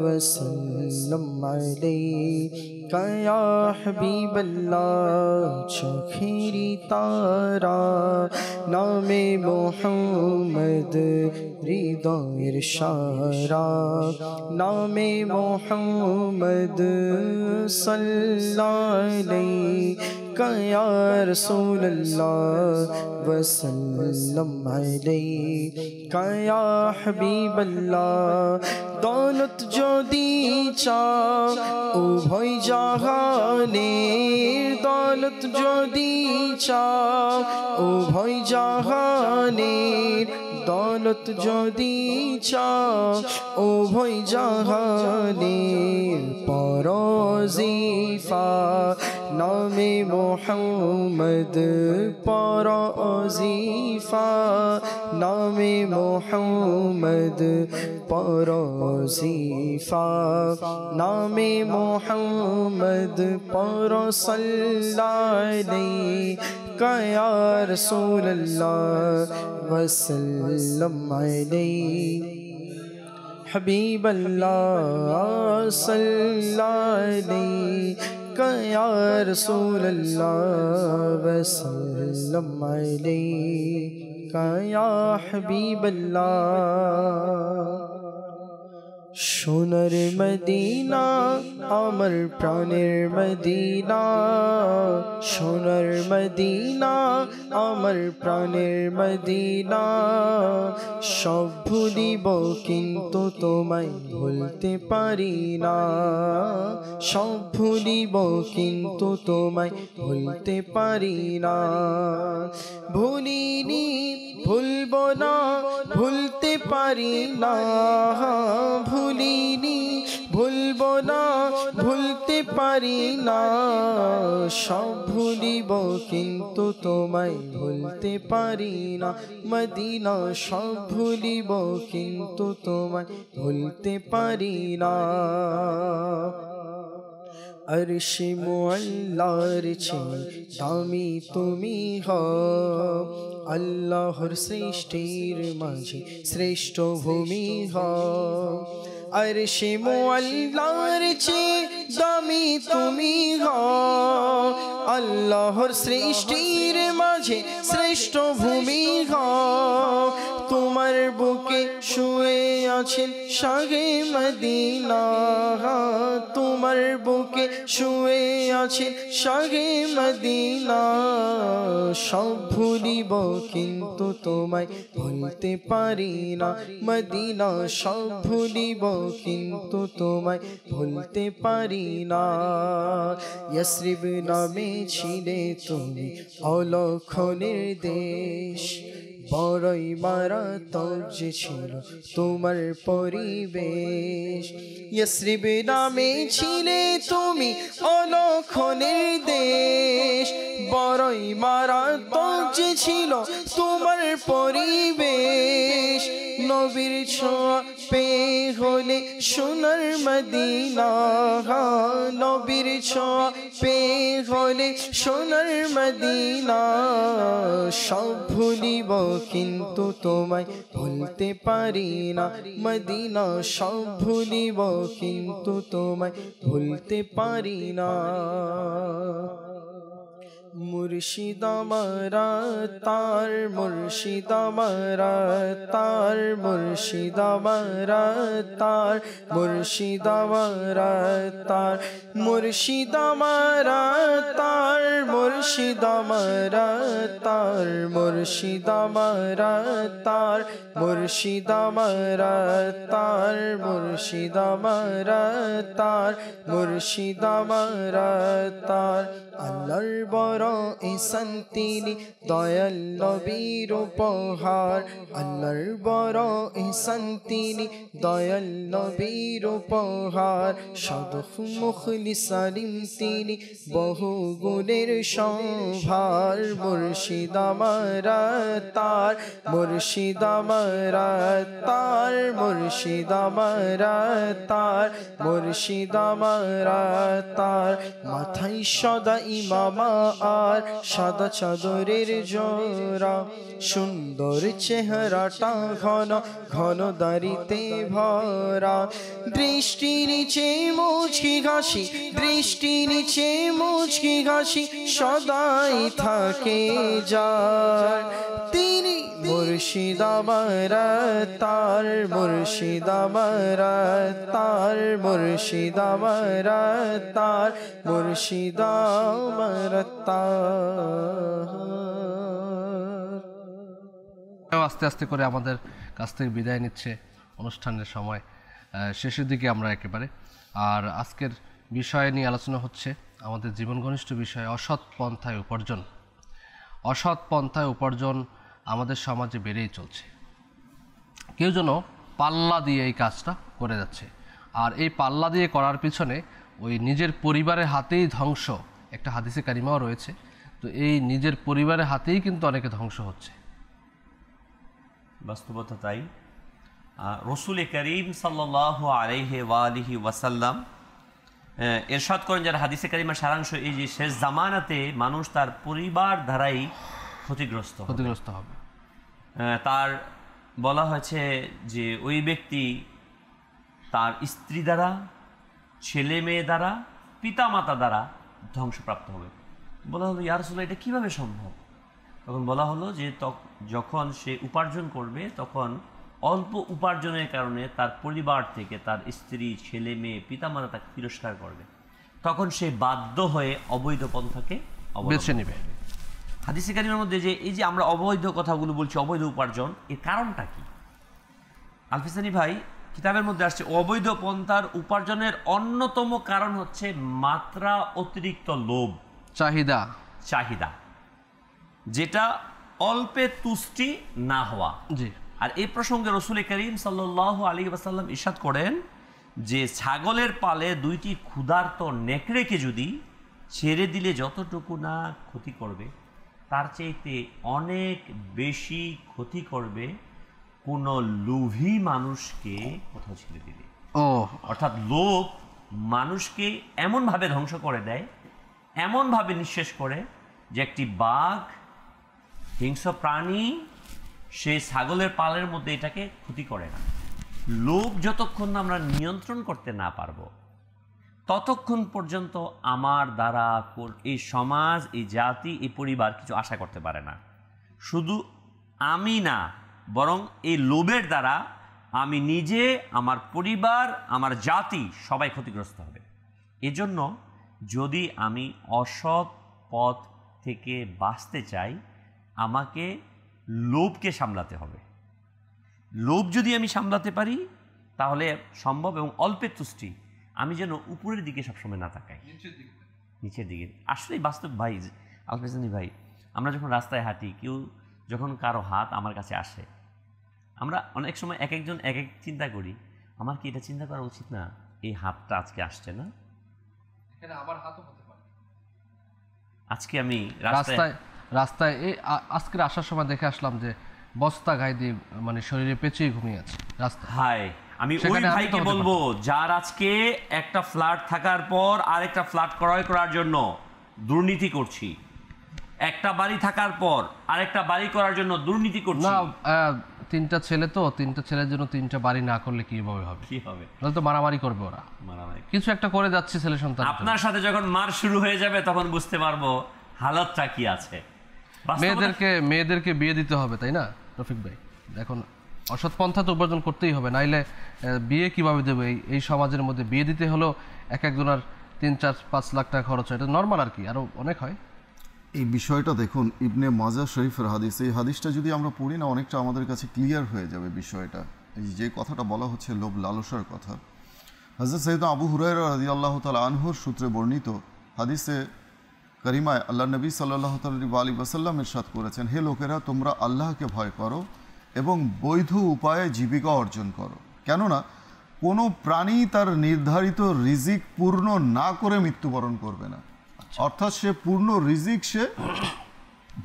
ওয়া সাল্লাম আলাইকা ইয়া হাবিবাল্লাহ। চোখেরি তারা নামে মুহাম্মদ, হৃদয়ের সারা নামে মুহাম্মদ, সাল্লাল্লাহু আলাইকা ইয়া রাসূলুল্লাহ ওয়া সাল্লাম আলাইকা ইয়া হাবিবাল্লাহ। দৌলত যদি চাও উভয় জাহানে, দৌলত যদি চাও উভয় জাহানে, দৌলত যদি চাও উভয় জাহানের পরজিফা নামে মোহাম্মদ পরজিফা নামে মোহাম্মদ পরজিফা নামে মোহাম্মদ পর সাল্লাল্লাহু या रसूल अल्लाह वसल्लम अलैहि हबीब अल्लाह सल्लल्लाहु अलैहि या रसूल अल्लाह वसल्लम अलैहि या हबीब अल्लाह সোনার মদিনা আমার প্রাণের মদিনা সোনার মদিনা আমার প্রাণের মদিনা সব ভুলিব কিন্তু তোমায় ভুলতে পারি না সব ভুলিব কিন্তু তোমায় ভুলতে পারি না ভুলিনি ভুলব না ভুলতে পারি না ভুলিনি ভুলব না ভুলতে পারি না সব ভুলিব কিন্তু তোমায় ভুলতে পারি না মদিনা সব ভুলিব কিন্তু তোমায় ভুলতে পারি না अर्श मुअल्लार छे दामी तुमी हो अल्लाहर सृष्टिर माझे श्रेष्ठ भूमि हो अर्श मुअल्लार छे दामी तुमी हो अल्लाहर सृष्टिर माझे श्रेष्ठ भूमि हो তোমার বুকে শুয়ে আছেন শাহে মদিনা তোমার বুকে শুয়ে আছেন শাহে মদিনা সব ভুলিব কিন্তু তোমায় ভুলতে পারি না মদিনা সব ভুলিব কিন্তু তোমায় ভুলতে পারি না ইয়াসরিব নামে ছিলে তুমি অলক্ষণের দেশ বড়ই মারাত্মক যে ছিল তোমার পরিবেশ ইয়াসরিব নামে ছিলে তুমি অলক্ষণের দেশ বড়ই মারাত্মক যে ছিল তোমার পরিবেশ নবীর ছোঁয়া পেয়ে হলে সোনার মদিনা নবীর ছোঁয়া পেয়ে হলে সোনার মদিনা সব ভুলিব কিন্তু তোমায় ভুলতে পারি না মদিনা সব ভুলিব কিন্তু তোমায় ভুলতে পারি না মুর্শিদ আমারা তার মুর্শিদ আমারা তার মুর্শিদ আমারা তার মুর্শিদ আমারা তার মুর্শিদ আমারা তার মুর্শিদ আমারা তার মুর্শিদ আমারা তার মুর্শিদ আমারা তার মুর্শিদ আমারা তার মুর্শিদ আমারা তার আল্লাহর বড় ইহসান তিনি দয়াল নবীর উপহার আল্লাহর বড় ইহসান তিনি দয়াল নবীর উপহার সাধক মুখলিস সালিম তিনি বহু গুণের সম্ভার মুর্শিদ আমারা তার মুর্শিদ আমারা তার মুর্শিদ আমারা তার মুর্শিদ আমারা তার মাথায় সদা ইমামা আর সাদা চাদরের জোড়া সুন্দর চেহারাটা ঘন ঘন দাড়িতে ভরা দৃষ্টি নিচে মুচকি হাসি দৃষ্টি নিচে মুচকি হাসি সদাই থাকে যার তিনি মুর্শিদ আমারা তার মুর্শিদ আমারা তার মুর্শিদ আমারা তার মুর্শিদ আমারা তার আস্তে আস্তে করে আমাদের কাছ থেকে বিদায় নিচ্ছে অনুষ্ঠানের সময় শেষের দিকে আমরা একেবারে আর আজকের বিষয় নিয়ে আলোচনা হচ্ছে আমাদের জীবন ঘনিষ্ঠ বিষয় অসৎ পন্থায় উপার্জন। অসৎ পন্থায় উপার্জন আমাদের সমাজে বেড়েই চলছে। কেউ যেন পাল্লা দিয়ে এই কাজটা করে যাচ্ছে। আর এই পাল্লা দিয়ে করার পিছনে ওই নিজের পরিবারের হাতেই ধ্বংস, একটা হাদিসে কারিমাও রয়েছে। তো এই নিজের পরিবারের হাতেই কিন্তু অনেকে ধ্বংস হচ্ছে। বাস্তবতা তাই। রসুল করিম সাল্লাল্লাহু আলাইহি ওয়া আলিহি ওয়াসাল্লাম ইরশাদ করেন, যার হাদিসে কারিমার সারাংশ এই যে শেষ জামানাতে মানুষ তার পরিবার দ্বারাই ক্ষতিগ্রস্ত হবে। তার বলা হয়েছে যে ওই ব্যক্তি তার স্ত্রী দ্বারা, ছেলে মেয়ে দ্বারা, পিতামাতা দ্বারা ধ্বংসপ্রাপ্ত হবে। বলা হলো, ইয়া রাসূলুল্লাহ, এটা কীভাবে সম্ভব? তখন বলা হলো যে যখন সে উপার্জন করবে তখন অল্প উপার্জনের কারণে তার পরিবার থেকে তার স্ত্রী, ছেলে মেয়ে, পিতামাতা তাকে তিরস্কার করবে, তখন সে বাধ্য হয়ে অবৈধ পন্থাকে বেছে নেবে। হাদিসে কারিমের মধ্যে যে এই যে আমরা অবৈধ কথাগুলো বলছি, অবৈধ উপার্জন, এর কারণটা কি? আলফিসানি ভাই কিতাবের মধ্যে আসছে, অবৈধ পন্থার উপার্জনের অন্যতম কারণ হচ্ছে মাত্রা অতিরিক্ত লোভ, চাহিদা, যেটা অল্পে তুষ্টি না হওয়া। জি। আর এই প্রসঙ্গে রসুল করিম সাল্লাল্লাহু আলাইহি ওয়াসাল্লাম ইরশাদ করেন যে ছাগলের পালে 2টি ক্ষুধার্ত নেকড়েকে যদি ছেড়ে দিলে যতটুকু না ক্ষতি করবে, তার চাইতে অনেক বেশি ক্ষতি করবে কোনো লোভী মানুষকে কোথাও ছেড়ে দিলে। অর্থাৎ লোভ মানুষকে এমনভাবে ধ্বংস করে দেয়, এমনভাবে নিঃশেষ করে যে একটি বাঘ, হিংস্র প্রাণী, সে ছাগলের পালের মধ্যে এটাকে ক্ষতি করে না। লোভ যতক্ষণ না আমরা নিয়ন্ত্রণ করতে না পারবো, ততক্ষণ পর্যন্ত আমার দ্বারা এই সমাজ, এই জাতি, এই পরিবার কিছু আশা করতে পারে না। শুধু আমি না, বরং এই লোভের দ্বারা আমি নিজে, আমার পরিবার, আমার জাতি সবাই ক্ষতিগ্রস্ত হবে। এজন্য যদি আমি অসৎ পথ থেকে বাঁচতে চাই, আমাকে লোভকে সামলাতে হবে। লোভ যদি আমি সামলাতে পারি তাহলে সম্ভব, এবং অল্পের তুষ্টি, আমি যেন উপরের দিকে সবসময় না তাকাই, নিচের দিকে। আসলেই বাস্তব ভাই, আলফিসানি ভাই, আমরা যখন রাস্তায় হাঁটি, কেউ যখন কারো হাত আমার কাছে আসে, আমরা অনেক সময় এক একজন এক এক চিন্তা করি, আমার কি এটা চিন্তা করা উচিত না, এই হাতটা আজকে আসছে না, আমার হাতও হতে পারে। আজকে আমি রাস্তায় এই আজকের আসার সময় দেখে আসলাম যে বস্তা গায়ে দিয়ে মানে শরীরে পেঁচিয়ে ঘুমিয়ে আছে রাস্তায়। হায়, আমি ওই ভাইকে বলবো যার আজকে একটা ফ্ল্যাট থাকার পর আরেকটা ফ্ল্যাট ক্রয় করার জন্য দুর্নীতি করছি, একটা বাড়ি থাকার পর আরেকটা বাড়ি করার জন্য দুর্নীতি করছি। না, 3টা ছেলে, তো 3টা ছেলের জন্য 3টা বাড়ি না করলে কিভাবে হবে? কি হবে? তাহলে তো মারামারি করবে ওরা, কিছু একটা করে যাচ্ছে ছেলে সন্তান। আপনার সাথে যখন মার শুরু হয়ে যাবে তখন বুঝতে পারবো হালতটা কি আছে। মেয়েদেরকে বিয়ে দিতে হবে, তাই না রফিক ভাই? এখন অসৎ পন্থা তো উপার্জন করতেই হবে, নাইলে বিয়ে কিভাবে দেবে? এই সমাজের মধ্যে বিয়ে দিতে হলো একজনের 3-4-5 লাখ টাকা খরচ হয়, এটা নর্মাল, আর কি আরো অনেক হয়। এই বিষয়টা দেখুন, ইবনে মাজা শরীফের হাদিস, এই হাদিসটা যদি আমরা পড়ি না, অনেকটা আমাদের কাছে ক্লিয়ার হয়ে যাবে বিষয়টা। এই যে কথাটা বলা হচ্ছে লোভ লালসার কথা, হযরত সাইয়েদনা আবু হুরায়রা রাদিয়াল্লাহু তাআলা আনহুর সূত্রে বর্ণিত হাদিসে কারিমায় আল্লাহ নবী সাল্লাল্লাহু আলাইহি ওয়াসাল্লাম ইরশাদ করেছেন, হে লোকেরা, তোমরা আল্লাহকে ভয় করো এবং বৈধ উপায়ে জীবিকা অর্জন করো, কেননা কোনো প্রাণী তার নির্ধারিত রিজিক পূর্ণ না করে মৃত্যুবরণ করবে না। অর্থাৎ সে পূর্ণ রিজিক সে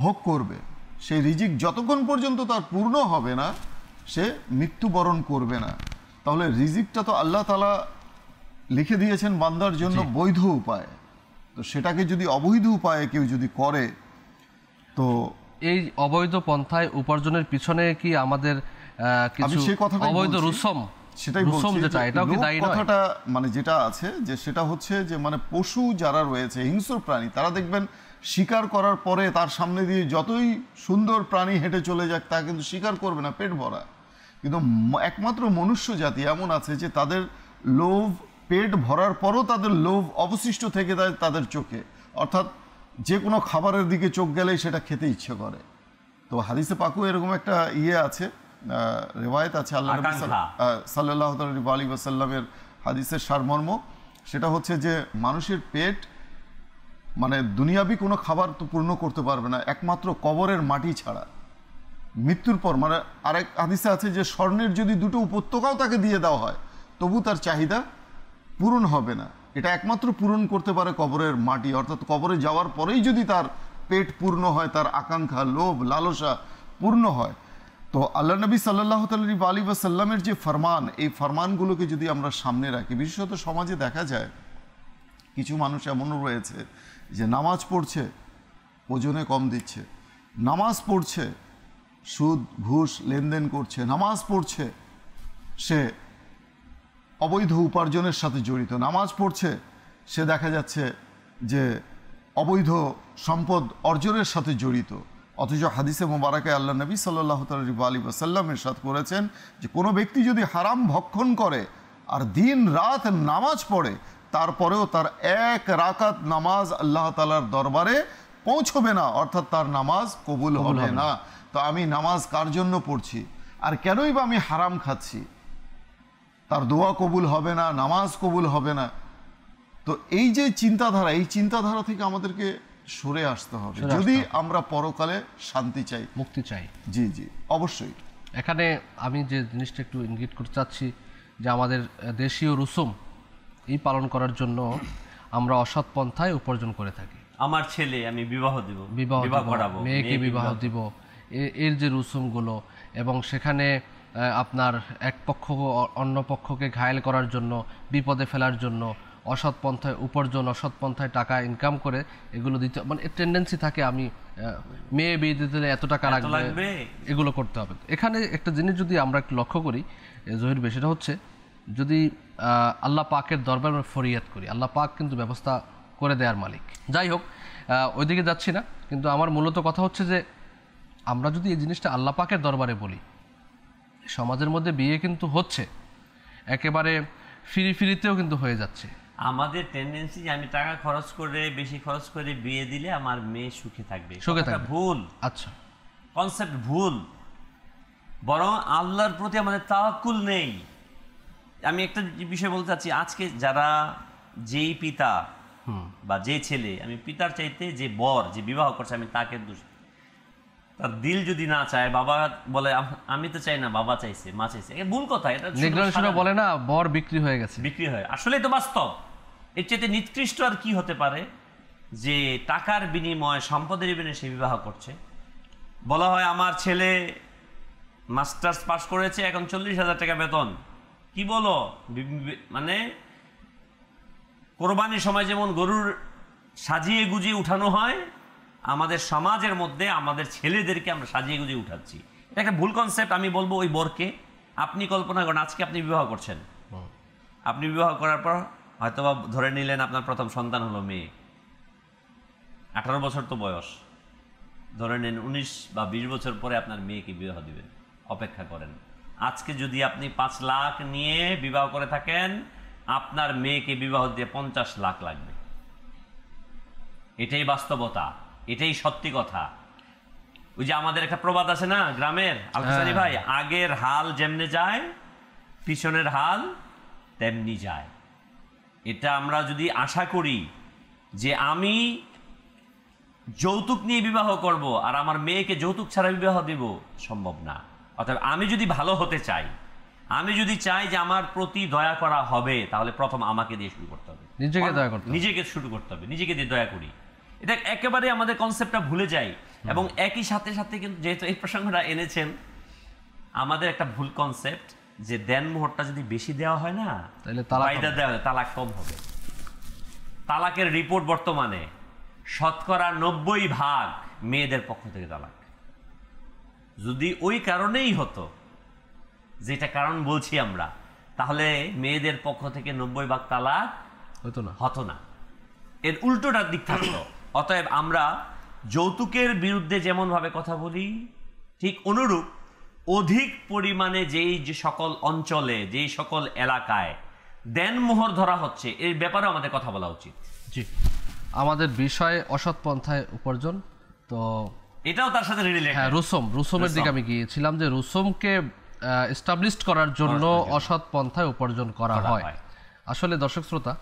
ভোগ করবে, সেই রিজিক যতক্ষণ পর্যন্ত তার পূর্ণ হবে না সে মৃত্যুবরণ করবে না। তাহলে রিজিকটা তো আল্লাহ তাআলা লিখে দিয়েছেন বান্দার জন্য বৈধ উপায়, তো সেটাকে যদি অবৈধ উপায়ে কেউ যদি করে, তো এই অবৈধ পন্থায় উপার্জনের পিছনে কি আমাদের কিছু অবৈধ রুসম, সেটাই বলছি, কথাটা মানে যেটা আছে যে সেটা হচ্ছে যে মানে পশু যারা রয়েছে, হিংস্র প্রাণী, তারা দেখবেন শিকার করার পরে তার সামনে দিয়ে যতই সুন্দর প্রাণী হেঁটে চলে যাক তা কিন্তু শিকার করবে না পেট ভরা। কিন্তু একমাত্র মনুষ্য জাতি এমন আছে যে তাদের লোভ, পেট ভরার পরও তাদের লোভ অবশিষ্ট থেকে যায় তাদের চোখে, অর্থাৎ যে কোনো খাবারের দিকে চোখ গেলেই সেটা খেতে ইচ্ছে করে। তো হাদিসে পাকও এরকম একটা আছে, রেওয়ায়েত আছে আল্লাহ নবী সাল্লাল্লাহু আলাইহি ওয়াসাল্লামের হাদিসের সারমর্ম, সেটা হচ্ছে যে মানুষের পেট মানে দুনিয়াবি কোনো খাবার তো পূর্ণ করতে পারবে না একমাত্র কবরের মাটি ছাড়া। মৃত্যুর পর, মানে আরেক হাদিসে আছে যে স্বর্ণের যদি দুটো উপত্যকাও তাকে দিয়ে দেওয়া হয় তবু তার চাহিদা পূরণ হবে না। এটা একমাত্র পূরণ করতে পারে কবরের মাটি, অর্থাৎ কবরে যাওয়ার পরেই যদি তার পেট পূর্ণ হয়, তার আকাঙ্ক্ষা, লোভ, লালসা পূর্ণ হয়। তো আল্লাহ নবী সাল্লাল্লাহু আলাইহি ওয়াসাল্লামের যে ফরমান, এই ফরমানগুলোকে যদি আমরা সামনে রাখি, বিশেষত সমাজে দেখা যায় কিছু মানুষ এমনও রয়েছে যে নামাজ পড়ছে, ওজনে কম দিচ্ছে, নামাজ পড়ছে, সুদ ঘুষ লেনদেন করছে, নামাজ পড়ছে, সে অবৈধ উপার্জনের সাথে জড়িত, নামাজ পড়ছে, সে দেখা যাচ্ছে যে অবৈধ সম্পদ অর্জনের সাথে জড়িত। অথচ হাদিসে মোবারকে আল্লাহ নবী সাল্লাল্লাহু আলাইহি ওয়াসাল্লাম ইরশাদ করেছেন যে কোনো ব্যক্তি যদি হারাম ভক্ষণ করে আর দিন রাত নামাজ পড়ে, তারপরেও তার এক রাকাত নামাজ আল্লাহ তাআলার দরবারে পৌঁছবে না, অর্থাৎ তার নামাজ কবুল হবে না। তো আমি নামাজ কার জন্য পড়ছি, আর কেনই বা আমি হারাম খাচ্ছি? তার দোয়া কবুল হবে না, নামাজ কবুল হবে না। তো এই যে চিন্তাধারা, এই চিন্তাধারা থেকে আমাদেরকে সরে আসতে হবে যদি আমরা পরকালে শান্তি চাই, মুক্তি চাই। জি জি অবশ্যই। এখানে আমি যে জিনিসটা একটু ইঙ্গিত করতে চাচ্ছি যে আমাদের দেশীয় রুসুম এই পালন করার জন্য আমরা অসৎ পন্থায় উপার্জন করে থাকি। আমার ছেলে আমি বিবাহ দিব, বিবাহ করাবো, মেয়েকে বিবাহ দিব, এর যে রুসুমগুলো, এবং সেখানে আপনার এক পক্ষ অন্য পক্ষকে ঘায়েল করার জন্য, বিপদে ফেলার জন্য অসৎ পন্থায় উপার্জন, অসৎ পন্থায় টাকা ইনকাম করে এগুলো দিতে, মানে টেন্ডেন্সি থাকে আমি মেয়ে বিয়ে দিতে দিলে এত টাকা লাগবে, এগুলো করতে হবে। এখানে একটা জিনিস যদি আমরা একটু লক্ষ্য করি জহির ভাই, সেটা হচ্ছে যদি আল্লাহ পাকের দরবারে আমরা ফরিয়াদ করি, আল্লাহ পাক কিন্তু ব্যবস্থা করে দেওয়ার মালিক। যাই হোক, ওইদিকে যাচ্ছি না, কিন্তু আমার মূলত কথা হচ্ছে যে আমরা যদি এই জিনিসটা আল্লাহ পাকের দরবারে বলি, সমাজের মধ্যে বিয়ে কিন্তু হচ্ছে, একেবারে ফ্রিতেও কিন্তু হয়ে যাচ্ছে। আমাদের টেন্ডেন্সি যে আমি টাকা খরচ করে, বেশি খরচ করে বিয়ে দিলে আমার মেয়ে সুখে থাকবে, ভুল। আচ্ছা, কনসেপ্ট ভুল। বরং আল্লাহর প্রতি আমাদের তাওয়াক্কুল নেই। আমি একটা বিষয় বলতে চাচ্ছি, আজকে যারা যেই পিতা বা যে ছেলে, আমি পিতার চাইতে যে বর যে বিবাহ করছে আমি তাকে দোষ, তার দিল যদি না চায়, বাবা বলে আমি তো চাই না, বাবা চাইছে, মা চাইছে, ভুল কথা। এটা বলে না বর বিক্রি হয়ে গেছে, বিক্রি হয়, আসলে তো বাস্তব। এর চাইতে নিকৃষ্ট আর কি হতে পারে যে টাকার বিনিময়ে, সম্পদের বিনিময়ে সে বিবাহ করছে। বলা হয় আমার ছেলে মাস্টার্স পাস করেছে, এখন 40,000 টাকা বেতন। কি বলো? মানে কোরবানির সময় যেমন গরুর সাজিয়ে গুজিয়ে উঠানো হয়, আমাদের সমাজের মধ্যে আমাদের ছেলেদেরকে আমরা সাজিয়ে গুজিয়ে উঠাচ্ছি। এটা একটা ভুল কনসেপ্ট। আমি বলবো ওই বরকে, আপনি কল্পনা করেন আজকে আপনি বিবাহ করছেন, আপনি বিবাহ করার পর হয়তোবা ধরে নিলেন আপনার প্রথম সন্তান হলো মেয়ে, 18 বছর তো বয়স, ধরে নেন 19 বা 20 বছর পরে আপনার মেয়েকে বিবাহ দিবেন, অপেক্ষা করেন। আজকে যদি আপনি 5 লাখ নিয়ে বিবাহ করে থাকেন, আপনার মেয়েকে বিবাহ দিয়ে 50 লাখ লাগবে। এটাই বাস্তবতা, এটাই সত্যি কথা। ওই যে আমাদের একটা প্রবাদ আছে না গ্রামের, আলহাসানি ভাই, আগের হাল যেমনে যায় পিছনের হাল তেমনি যায়। এটা আমরা যদি আশা করি যে আমি যৌতুক নিয়ে বিবাহ করব আর আমার মেয়েকে যৌতুক ছাড়া বিবাহ দিব, সম্ভব না। অর্থাৎ আমি যদি ভালো হতে চাই, আমি যদি চাই যে আমার প্রতি দয়া করা হবে, তাহলে প্রথম আমাকে দিয়ে শুরু করতে হবে, নিজেকে শুরু করতে হবে, নিজেকে দিয়ে দয়া করি। এটা একেবারে আমাদের কনসেপ্টটা ভুলে যাই। এবং একই সাথে সাথে কিন্তু যেহেতু এই প্রসঙ্গটা এনেছেন, আমাদের একটা ভুল কনসেপ্ট যে দেনমোহরটা যদি বেশি দেওয়া হয় না, তাহলে তালাক কম হবে। তালাকের রিপোর্ট বর্তমানে শতকরা 90% মেয়েদের পক্ষ থেকে তালাক। যদি ওই কারণেই হতো, যেটা কারণ বলছি আমরা, তাহলে মেয়েদের পক্ষ থেকে 90% তালাক হতো না, এর উল্টোটার দিক থাকতো। অতএব আমরা যৌতুকের বিরুদ্ধে যেমন ভাবে কথা বলি, ঠিক অনুরূপ অধিক পরিমাণে যে সকল অঞ্চলে, যেই সকল এলাকায় দেনমোহর ধরা হচ্ছে, এর ব্যাপারে আমাদের কথা বলা উচিত। জি, আমাদের বিষয় অসৎ পন্থায় উপার্জন, তো এটাও তার সাথে রিলেটেড। হ্যাঁ, রুসুমের দিকে আমি গিয়েছিলাম যে রুসুমকে এস্টাবলিশ করার জন্য অসৎ পন্থায় উপার্জন করা হয়। আসলে দর্শক শ্রোতা,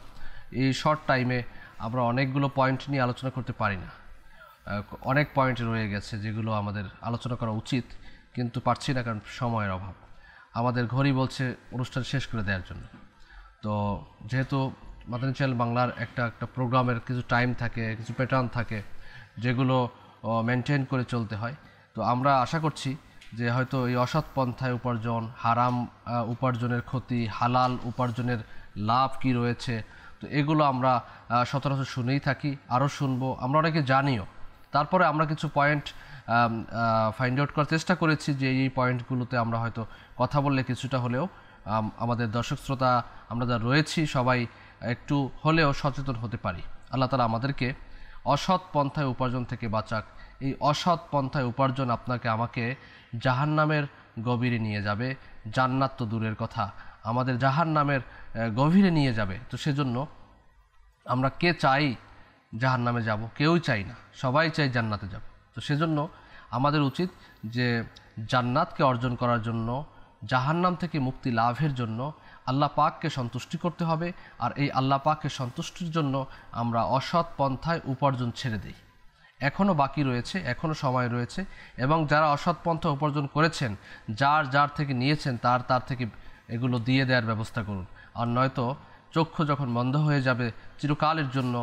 এই শর্ট টাইমে আমরা অনেকগুলো পয়েন্ট নিয়ে আলোচনা করতে পারি না, অনেক পয়েন্ট রয়ে গেছে যেগুলো আমাদের আলোচনা করা উচিত। কিন্তু পারছি না, কারণ সময়ের অভাব। আমাদের ঘড়ি বলছে অনুষ্ঠান শেষ করে দেওয়ার জন্য। তো যেহেতু মাদানী চ্যানেল বাংলার একটা প্রোগ্রামের কিছু টাইম থাকে, কিছু প্যাটার্ন থাকে, যেগুলো মেনটেন করে চলতে হয়, তো আমরা আশা করছি যে হয়তো এই অসৎ পন্থায় উপার্জন, হারাম উপার্জনের ক্ষতি, হালাল উপার্জনের লাভ কি রয়েছে, তো এগুলো আমরা সচরাচর শুনেই থাকি, আরও শুনবো, আমরা অনেকে জানিও। তারপরে আমরা কিছু পয়েন্ট ফাইন্ড আউট করার চেষ্টা করেছি যে এই পয়েন্টগুলোতে আমরা হয়তো কথা বললে কিছুটা হলেও আমাদের দর্শক শ্রোতা আমরা যারা রয়েছি সবাই একটু হলেও সচেতন হতে পারি। আল্লাহ তাআলা আমাদেরকে অসৎ পন্থায় উপার্জন থেকে বাঁচাক। এই অসৎ পন্থায় উপার্জন আপনাকে আমাকে জাহান্নামের গভীরে নিয়ে যাবে, জান্নাত তো দূরের কথা, আমাদের জাহান্নামের গভীরে নিয়ে যাবে। তো সেজন্য আমরা কে চাই জাহান্নামে যাব? কেউই চাই না, সবাই চাই জান্নাতে যাব। তো সেজন্য আমাদের উচিত যে জান্নাতকে অর্জন করার জন্য, জাহান্নাম থেকে মুক্তি লাভের জন্য আল্লাহ পাককে সন্তুষ্টি করতে হবে। আর এই আল্লাহ পাককে সন্তুষ্টির জন্য আমরা অসৎ পন্থায় উপার্জন ছেড়ে দিই। এখনও বাকি রয়েছে, এখনও সময় রয়েছে, এবং যারা অসৎ পন্থা উপার্জন করেছেন, যার থেকে নিয়েছেন তার থেকে এগুলো দিয়ে দেওয়ার ব্যবস্থা করুন। আর নয়তো চক্ষু যখন বন্ধ হয়ে যাবে চিরকালের জন্য,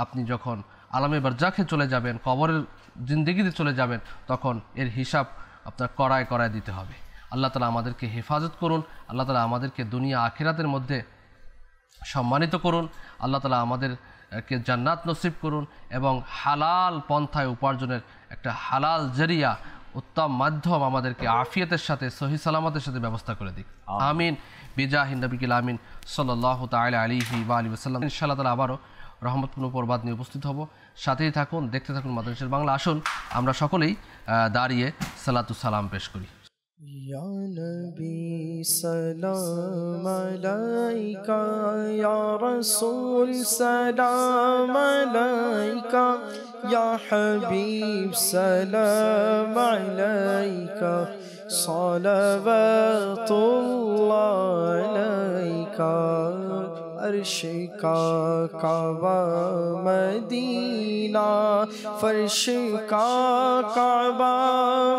আপনি যখন আলামে বারজাখে চলে যাবেন, কবরের জিন্দেগিতে চলে যাবেন, তখন এর হিসাব আপনার কড়ায় দিতে হবে। আল্লাহ তাআলা আমাদেরকে হেফাজত করুন, আল্লাহ তাআলা আমাদেরকে দুনিয়া আখিরাতের মধ্যে সম্মানিত করুন, আল্লাহ তাআলা আমাদেরকে জান্নাত নসিব করুন, এবং হালাল পন্থায় উপার্জনের একটা হালাল জরিয়া, উত্তম মাধ্যম আমাদেরকে আফিয়তের সাথে, সহি সালামতের সাথে ব্যবস্থা করে দিক। আমিন বিজাহিন নবিকিল আমিন সাল্লাল্লাহু তাআলা আলাইহি ওয়া আলিহি ওয়াসাল্লাম। ইনশাআল্লাহ তাআলা আবারও রহমতপূর্ণ প্রবাদ নিয়ে উপস্থিত হব। সাথেই থাকুন, দেখতে থাকুন মাদানী চ্যানেল বাংলা। আসুন আমরা সকলেই দাঁড়িয়ে সালাতু সালাম পেশ করি। या नबी सलाम अलैका, या रसूल सलाम अलैका, या हबीब सलाम अलैका, सलावतुल्लाह अलैका। अर्श का काबा मदीना, फर्श का काबा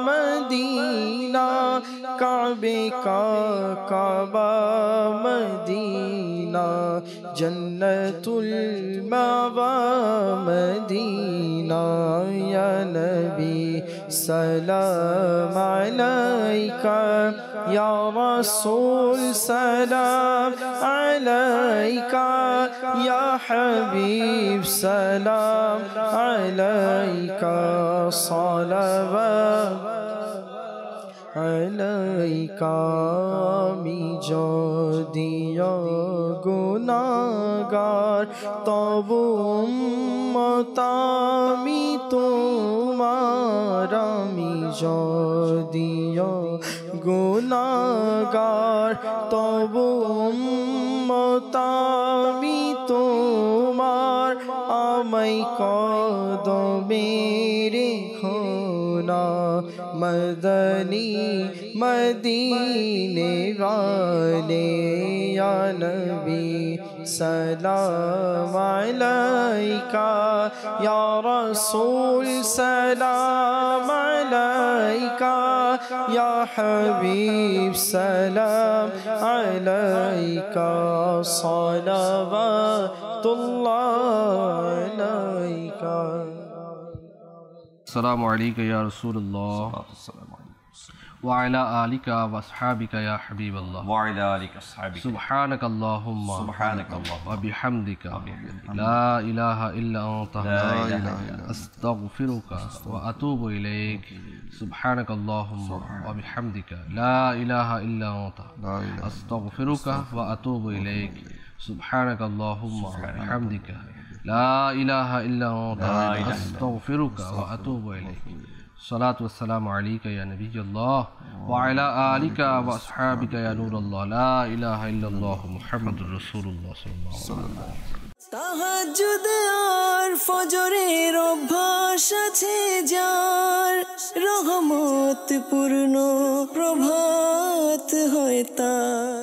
मदीना, काबे का काबा मदीना, जन्नतुल मावा मदीना। या नबी सलाम अलैका, या रसूल सलाम अलैका, या हबीब सलाम अलैका, सलावत अलैका। আমি যদিও গুনাহগার, তবু উম্মত আমি তোমার। আমি যদিও গুনাহগার, তবু উম্মত আমি তোমার। আমায় কদমে রেখো না मदनी मदीने वाले। या नबी सलाम अलैका, या रसूल सलाम अलैका, या हबीब सलाम अलैका, सलावतुल्लाह अलैका। अस्सलामु अलैका या रसूलुल्लाह व अला आलिका व अस्हाबिका या हबीबल्लाह व अला आलिका अस्हाबिका। सुब्हानकल्लाहुम्मा व बिहम्दिका ला इलाहा इल्ला अंता अस्तगफिरुका व अतूबु इलैक। सुब्हानकल्लाहुम्मा व बिहम्दिका ला इलाहा इल्ला अंता अस्तगफिरुका व अतूबु इलैक। सुब्हानकल्लाहुम्मा व बिहम्दिका ला इलाहा इल्ला अंता अस्तगफिरुका व अतूबु इलैक। सलातु वस्सलामु अलैका या नबिय्यल्लाह व अला आलिका व अस्हाबिका या नूरल्लाह ला इलाहा इल्लल्लाह मुहम्मदुर रासूलुल्लाह सल्लल्लाहु अलैहि वसल्लम। তাহাজ্জুদ আর ফজরের অভ্যাস আছে যার, রহমত পূর্ণ প্রভাত হয় তার।